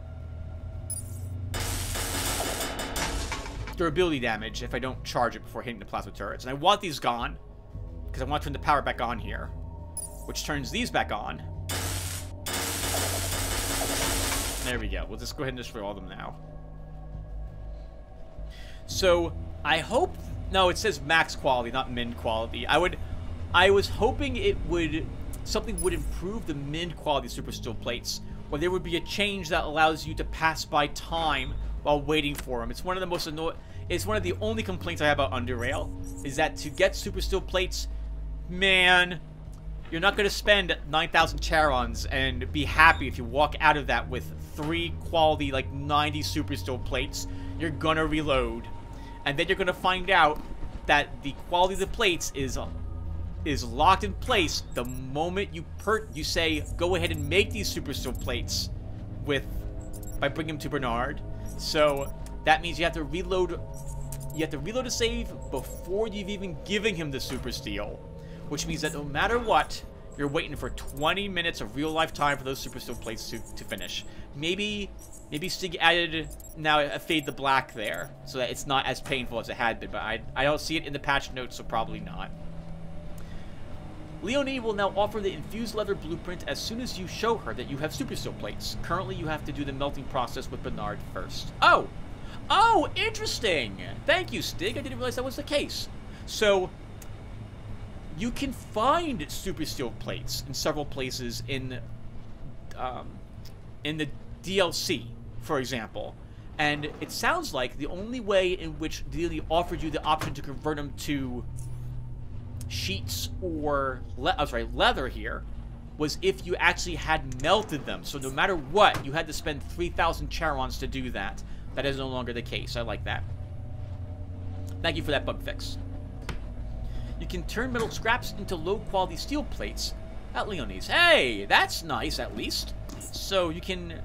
Durability damage if I don't charge it before hitting the plasma turrets. And I want these gone, because I want to turn the power back on here, which turns these back on. There we go. We'll just go ahead and destroy all of them now. So, I hope... No, it says max quality, not min quality. I was hoping it would... Something would improve the min quality Super Steel plates, or there would be a change that allows you to pass by time while waiting for them. It's one of the most annoying... It's one of the only complaints I have about Underrail, is that to get Super Steel plates, man, you're not going to spend 9,000 Charons and be happy if you walk out of that with 3 quality, like 90 Super Steel plates. You're going to reload. And then you're going to find out that the quality of the plates is locked in place the moment you say, go ahead and make these Super Steel plates by bringing them to Bernard. So that means you have to reload. You have to reload a save before you've even given him the Super Steel, which means that no matter what, you're waiting for 20 minutes of real life time for those Super Steel plates to finish. Maybe Stig added now a fade to black there, so that it's not as painful as it had been. But I don't see it in the patch notes, so probably not. Leonie will now offer the infused leather blueprint as soon as you show her that you have Super Steel plates. Currently, you have to do the melting process with Bernard first. Oh! Oh, interesting! Thank you, Stig. I didn't realize that was the case. So, you can find Super Steel plates in several places in the DLC, for example. And it sounds like the only way in which DLE offered you the option to convert them to sheets or leather here was if you actually had melted them. So no matter what, you had to spend 3,000 charons to do that. That is no longer the case. I like that. Thank you for that bug fix. You can turn metal scraps into low-quality steel plates at Leonie's. Hey, that's nice, at least. So you can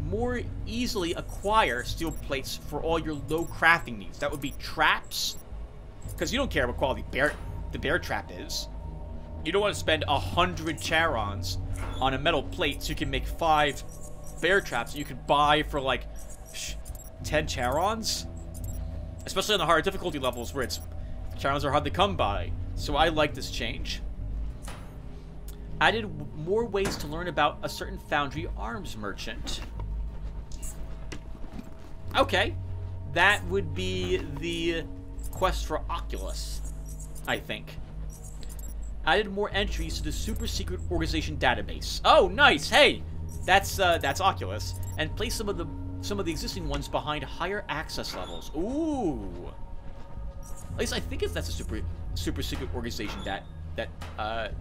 more easily acquire steel plates for all your low crafting needs. That would be traps, because you don't care what quality the bear trap is. You don't want to spend 100 charons on a metal plate so you can make 5 bear traps that you could buy for like 10 charons. Especially on the higher difficulty levels where charons are hard to come by. So I like this change. Added more ways to learn about a certain foundry arms merchant. Okay. That would be the quest for Oculus, I think. Added more entries to the super secret organization database. Oh, nice. Hey, that's Oculus. And place some of the existing ones behind higher access levels. Ooh. At least I think that's a super secret organization that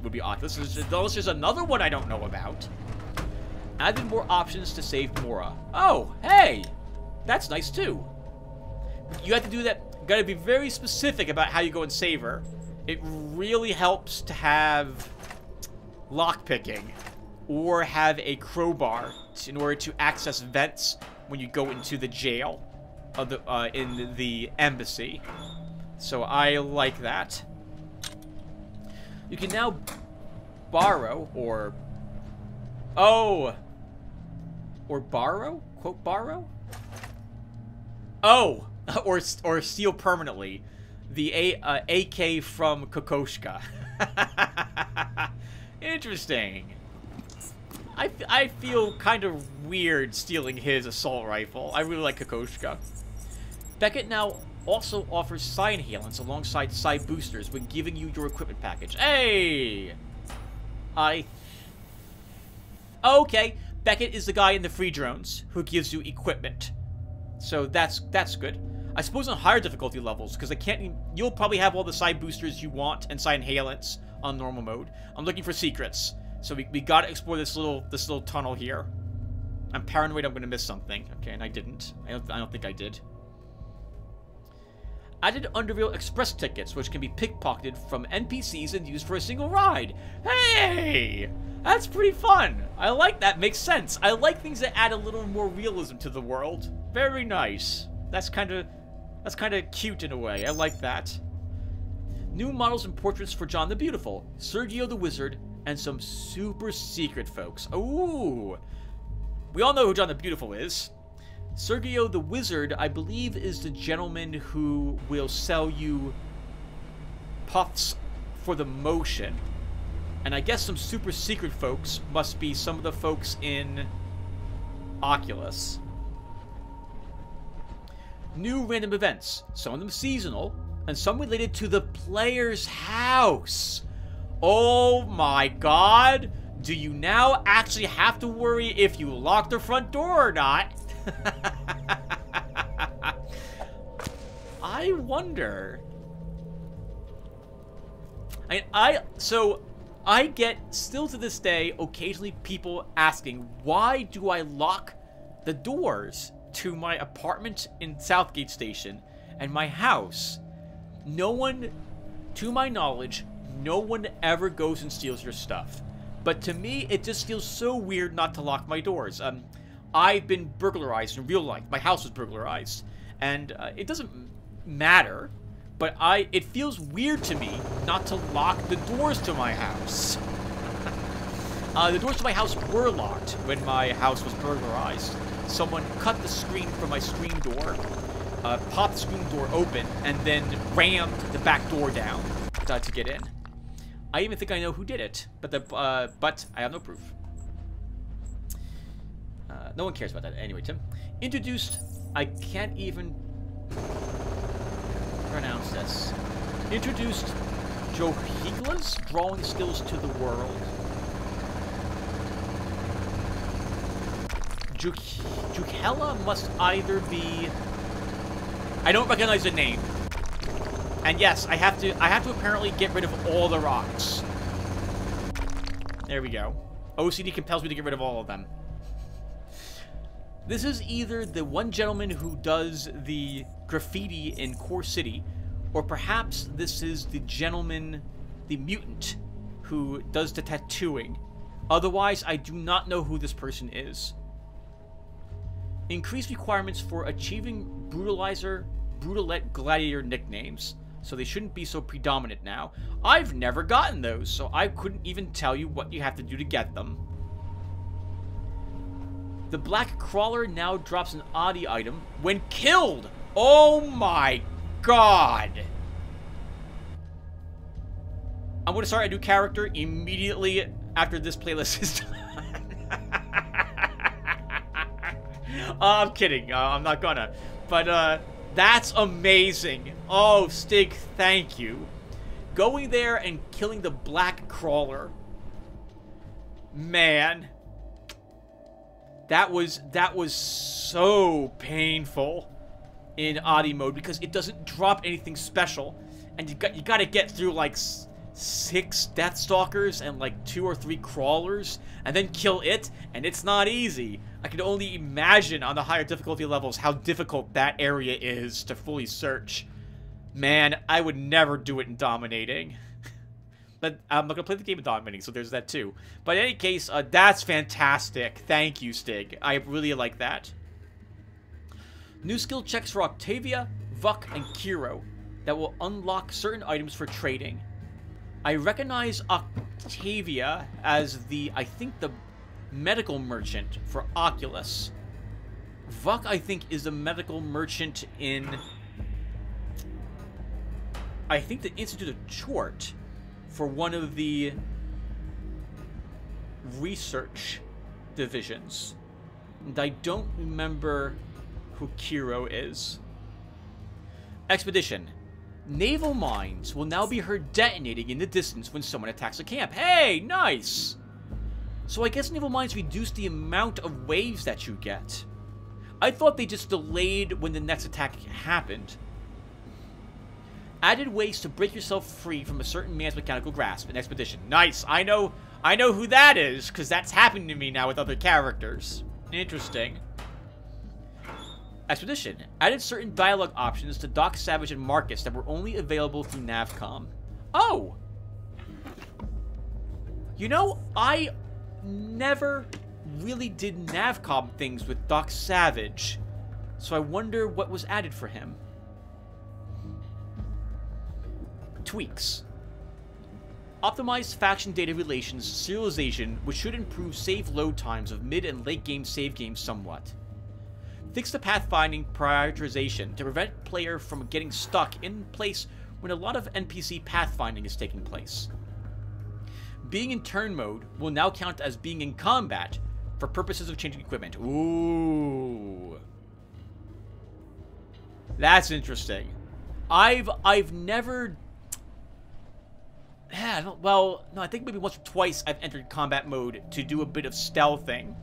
would be Oculus. There's another one I don't know about. Added more options to save Mora. Oh, hey, that's nice too. You have to do that. Got to be very specific about how you go and save her. It really helps to have lockpicking or have a crowbar in order to access vents when you go into the jail of in the embassy. So I like that. You can now borrow or borrow? Quote borrow? Oh, or steal permanently the AK from Kokoschka. Interesting. I feel kind of weird stealing his assault rifle. I really like Kokoschka. Beckett now also offers psi inhalants alongside psi boosters when giving you your equipment package. Hey! Okay, Beckett is the guy in the free drones who gives you equipment. So that's good. I suppose on higher difficulty levels, because you'll probably have all the psi boosters you want and psi inhalants on normal mode. I'm looking for secrets. So we gotta explore this little tunnel here. I'm paranoid I'm gonna miss something. Okay, and I didn't. I don't think I did. Added Underrail express tickets, which can be pickpocketed from NPCs and used for a single ride. Hey! That's pretty fun. I like that. Makes sense. I like things that add a little more realism to the world. Very nice. That's kind of cute in a way. I like that. New models and portraits for John the Beautiful, Sergio the Wizard, and some super secret folks. Ooh. We all know who John the Beautiful is. Sergio the Wizard, I believe, is the gentleman who will sell you puffs for the motion. And I guess some super secret folks must be some of the folks in Oculus. New random events, some of them seasonal, and some related to the player's house. Oh my god! Do you now actually have to worry if you lock the front door or not? I wonder. So I get, still to this day, occasionally people asking, why do I lock the doors to my apartment in Southgate Station and my house? No one, to my knowledge, no one ever goes and steals your stuff. But to me, it just feels so weird not to lock my doors. I've been burglarized in real life. My house was burglarized. And it doesn't matter, but it feels weird to me not to lock the doors to my house. The doors to my house were locked when my house was burglarized. Someone cut the screen from my screen door, popped the screen door open, and then rammed the back door down to get in. I even think I know who did it, but I have no proof. No one cares about that. Anyway, Tim. Introduced, I can't even pronounce this. Introduced Johigla's drawing skills to the world. Jukhela must either be... I don't recognize the name. And yes, I have to apparently get rid of all the rocks. There we go. OCD compels me to get rid of all of them. This is either the one gentleman who does the graffiti in Core City, or perhaps this is the gentleman, the mutant, who does the tattooing. Otherwise, I do not know who this person is. Increased requirements for achieving Brutalizer, Brutalette Gladiator nicknames, so they shouldn't be so predominant now. I've never gotten those, so I couldn't even tell you what you have to do to get them. The Black Crawler now drops an oddie item when killed! Oh my god! I'm going to start a new character immediately after this playlist is done. I'm kidding. I'm not gonna. But, that's amazing. Oh, Stig, thank you. Going there and killing the Black Crawler. Man. That was so painful in Oddie mode because it doesn't drop anything special. And you got to get through, like, 6 Deathstalkers and, like, 2 or 3 Crawlers and then kill it, and it's not easy. I can only imagine on the higher difficulty levels how difficult that area is to fully search. Man, I would never do it in Dominating. But I'm not going to play the game in Dominating, so there's that too. But in any case, that's fantastic. Thank you, Stig. I really like that. New skill checks for Octavia, Vuk, and Kiro that will unlock certain items for trading. I recognize Octavia as I think the medical merchant for Oculus. Vuk, I think, is the medical merchant in, I think, the Institute of Chort for one of the research divisions. And I don't remember who Kiro is. Expedition. Naval mines will now be heard detonating in the distance when someone attacks a camp. Hey, nice! So I guess naval mines reduce the amount of waves that you get. I thought they just delayed when the next attack happened. Added ways to break yourself free from a certain man's mechanical grasp in Expedition. Nice! I know who that is, because that's happening to me now with other characters. Interesting. Expedition. Added certain dialogue options to Doc Savage and Marcus that were only available through Navcom. Oh! You know, I never really did Navcom things with Doc Savage, so I wonder what was added for him. Tweaks. Optimized faction data relations serialization, which should improve save load times of mid and late game save games somewhat. Fix the pathfinding prioritization to prevent player from getting stuck in place when a lot of NPC pathfinding is taking place. Being in turn mode will now count as being in combat for purposes of changing equipment. Ooh. That's interesting. I've never... Yeah, well, no, I think maybe once or twice I've entered combat mode to do a bit of stealthing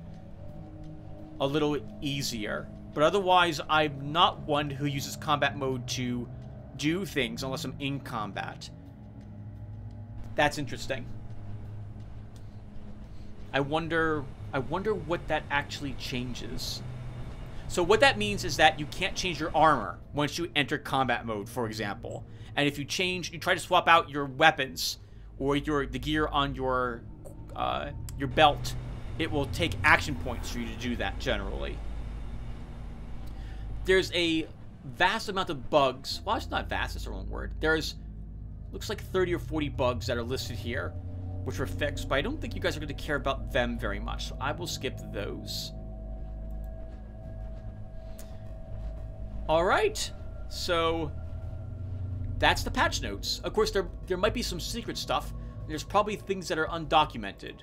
a little easier. But otherwise, I'm not one who uses combat mode to do things unless I'm in combat. That's interesting. I wonder what that actually changes. So what that means is that you can't change your armor once you enter combat mode, for example. And if you try to swap out your weapons or the gear on your belt, it will take action points for you to do that generally. There's a vast amount of bugs. Well, it's not vast, it's the wrong word. There's, looks like 30 or 40 bugs that are listed here, which were fixed, but I don't think you guys are going to care about them very much, so I will skip those. Alright, so that's the patch notes. Of course, there might be some secret stuff. There's probably things that are undocumented.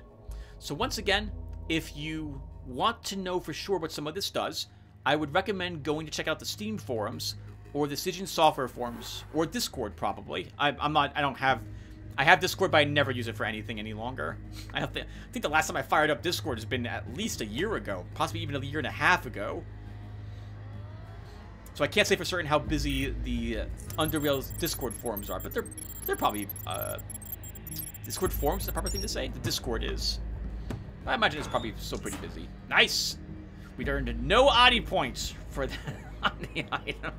So once again, if you want to know for sure what some of this does, I would recommend going to check out the Steam forums, or the Stygian Software forums, or Discord probably. I have Discord, but I never use it for anything any longer. I think the last time I fired up Discord has been at least a year ago, possibly even a year and a half ago. So I can't say for certain how busy the Underrail's Discord forums are, but they're probably Discord forums is the proper thing to say? The Discord is. I imagine it's probably still pretty busy. Nice! We earned no Adi points for that on the item.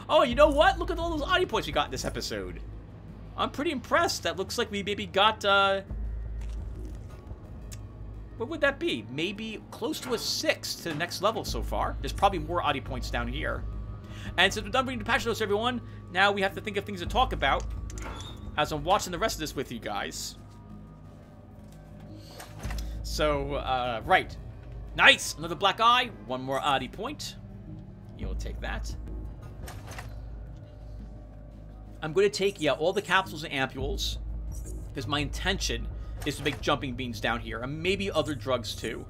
Oh, you know what? Look at all those Adi points we got in this episode. I'm pretty impressed. That looks like we maybe got, what would that be? Maybe close to a 6 to the next level so far. There's probably more Adi points down here. And since we're done reading the patch notes, everyone, now we have to think of things to talk about as I'm watching the rest of this with you guys. So, right. Nice! Another black eye. One more Adi point. You'll take that. I'm going to take, yeah, all the capsules and ampules, because my intention is to make jumping beans down here, and maybe other drugs too.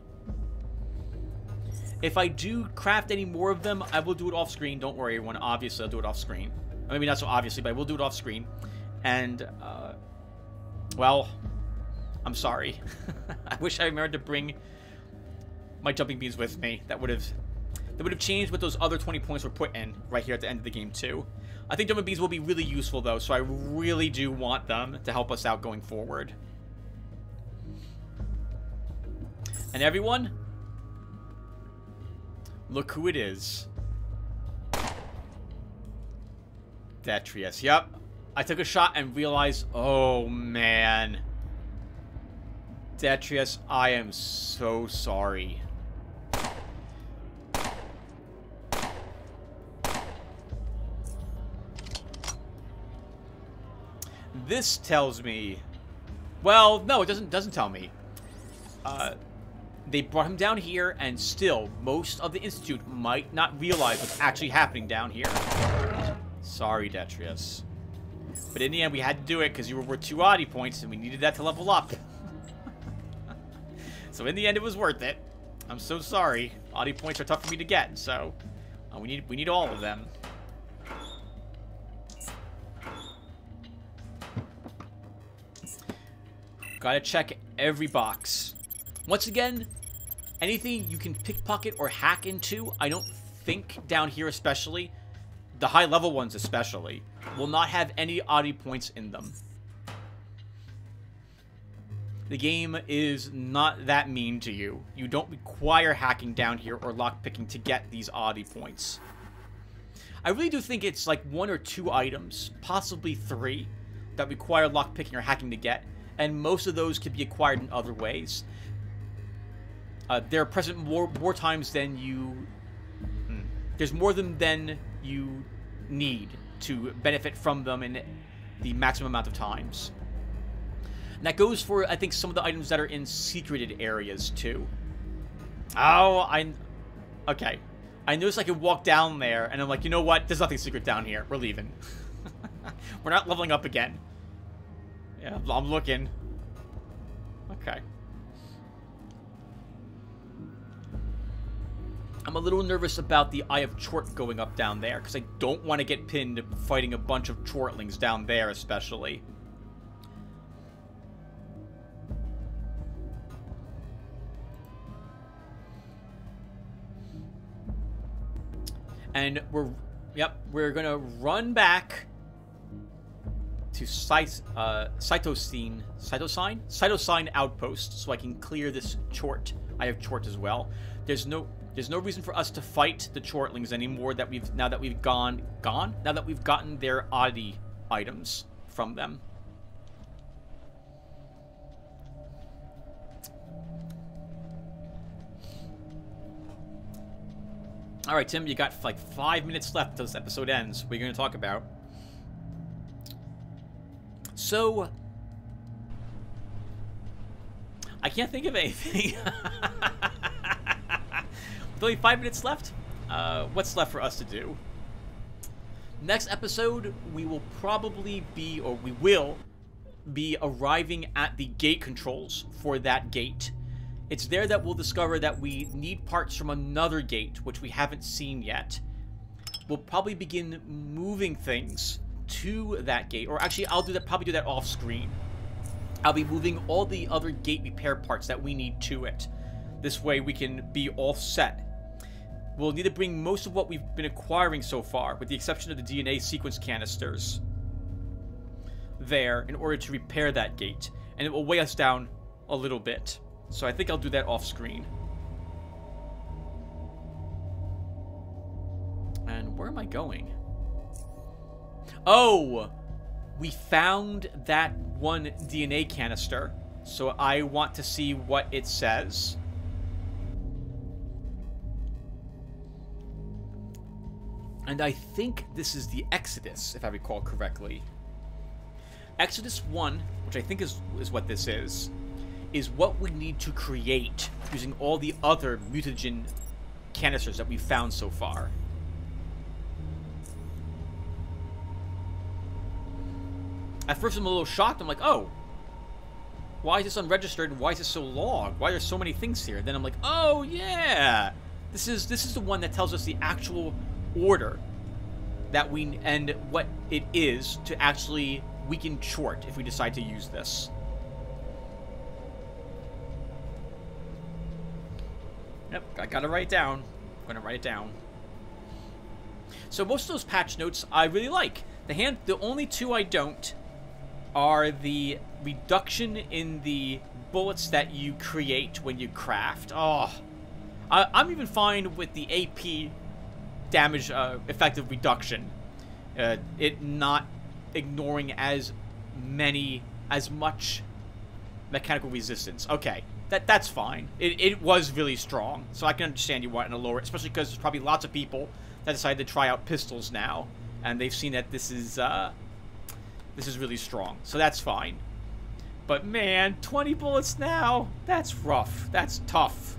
If I do craft any more of them, I will do it off screen. Don't worry, everyone. Obviously, I'll do it off screen. Maybe not so obviously, but I will do it off screen. And, well, I'm sorry. I wish I remembered to bring my jumping beans with me. That would have changed what those other 20 points were put in right here at the end of the game too. I think jumping beans will be really useful though, so I really do want them to help us out going forward. And everyone, look who it is. Detrius. Yep. I took a shot and realized, oh man. Detrius, I am so sorry. This tells me... Well, no, it doesn't tell me. They brought him down here, and still, most of the Institute might not realize what's actually happening down here. Sorry, Detrius. But in the end, we had to do it because you were worth 2 Adi points, and we needed that to level up. So in the end, it was worth it. I'm so sorry. Adi points are tough for me to get, so we need all of them. Gotta check every box. Once again, anything you can pickpocket or hack into, I don't think down here especially, the high level ones especially, will not have any Adi points in them. The game is not that mean to you. You don't require hacking down here or lockpicking to get these Adi points. I really do think it's like 1 or 2 items, possibly 3, that require lockpicking or hacking to get. And most of those can be acquired in other ways. They're present more times than you... There's more than you need to benefit from them in the maximum amount of times. And that goes for, I think, some of the items that are in secreted areas, too. Oh, okay. I noticed I could walk down there, and I'm like, you know what? There's nothing secret down here. We're leaving. We're not leveling up again. Yeah, I'm looking. Okay. I'm a little nervous about the Eye of Chort going up down there, because I don't want to get pinned fighting a bunch of Chortlings down there, especially. And we're gonna run back to Cytosine Outpost, so I can clear this Chort. I have Chort as well. There's no reason for us to fight the Chortlings anymore now that we've gotten their Adi items from them. All right, Tim, you got like 5 minutes left until this episode ends. What are you going to talk about? So, I can't think of anything. With only 5 minutes left, what's left for us to do? Next episode, we will be arriving at the gate controls for that gate. It's there that we'll discover that we need parts from another gate, which we haven't seen yet. We'll probably begin moving things to that gate, or actually I'll probably do that off screen. I'll be moving all the other gate repair parts that we need to it. This way we can be all set. We'll need to bring most of what we've been acquiring so far, with the exception of the DNA sequence canisters. there in order to repair that gate, and it will weigh us down a little bit. So I think I'll do that off screen. And where am I going? Oh, we found that one DNA canister, so I want to see what it says. And I think this is the Exodus, if I recall correctly. Exodus 1, which I think is what this is what we need to create using all the other mutagen canisters that we've found so far. At first I'm a little shocked. I'm like, oh, why is this unregistered and why is this so long? Why are there so many things here? Then I'm like, oh yeah, this is the one that tells us the actual order that we, and what it is to actually weaken Chort if we decide to use this. Yep, I gotta write it down. I'm gonna write it down. So most of those patch notes I really like. The only two I don't are the reduction in the bullets that you create when you craft. Oh, I'm even fine with the AP damage effective reduction. It not ignoring as much mechanical resistance. Okay, that's fine. It was really strong, so I can understand you wanting to lower it, especially because there's probably lots of people that decided to try out pistols now, and they've seen that this is really strong, so that's fine. But man, 20 bullets now, that's rough. That's tough.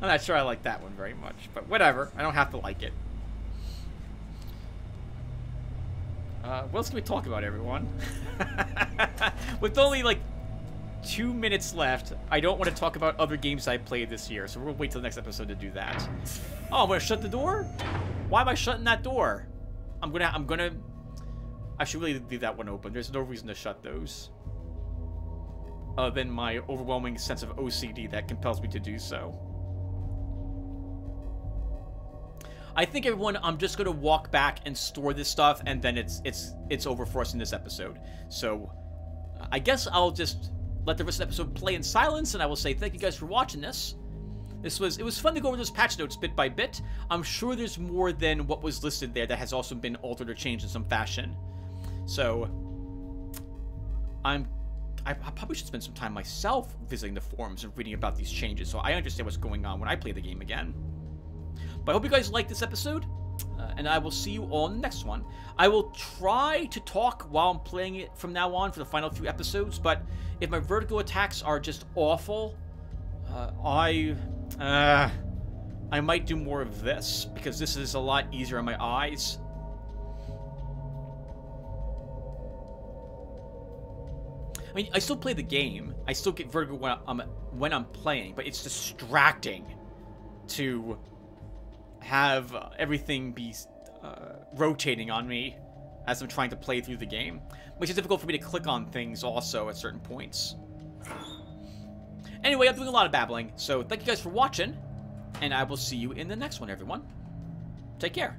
I'm not sure I like that one very much, but whatever. I don't have to like it. What else can we talk about, everyone? With only like 2 minutes left, I don't want to talk about other games I played this year, so we'll wait till the next episode to do that. Oh, I'm gonna shut the door? Why am I shutting that door? I should really leave that one open. There's no reason to shut those, other than my overwhelming sense of OCD that compels me to do so. I think, everyone, I'm just gonna walk back and store this stuff, and then it's over for us in this episode. So I guess I'll just let the rest of the episode play in silence, and I will say thank you guys for watching this. It was fun to go over those patch notes bit by bit. I'm sure there's more than what was listed there that has also been altered or changed in some fashion. So I probably should spend some time myself visiting the forums and reading about these changes, so I understand what's going on when I play the game again. But I hope you guys liked this episode, and I will see you all in the next one. I will try to talk while I'm playing it from now on for the final few episodes, but if my vertigo attacks are just awful, I might do more of this, because this is a lot easier on my eyes. I mean, I still play the game. I still get vertigo when I'm playing, but it's distracting to have everything be rotating on me as I'm trying to play through the game. Makes it difficult for me to click on things also at certain points. Anyway, I'm doing a lot of babbling, so thank you guys for watching, and I will see you in the next one, everyone. Take care.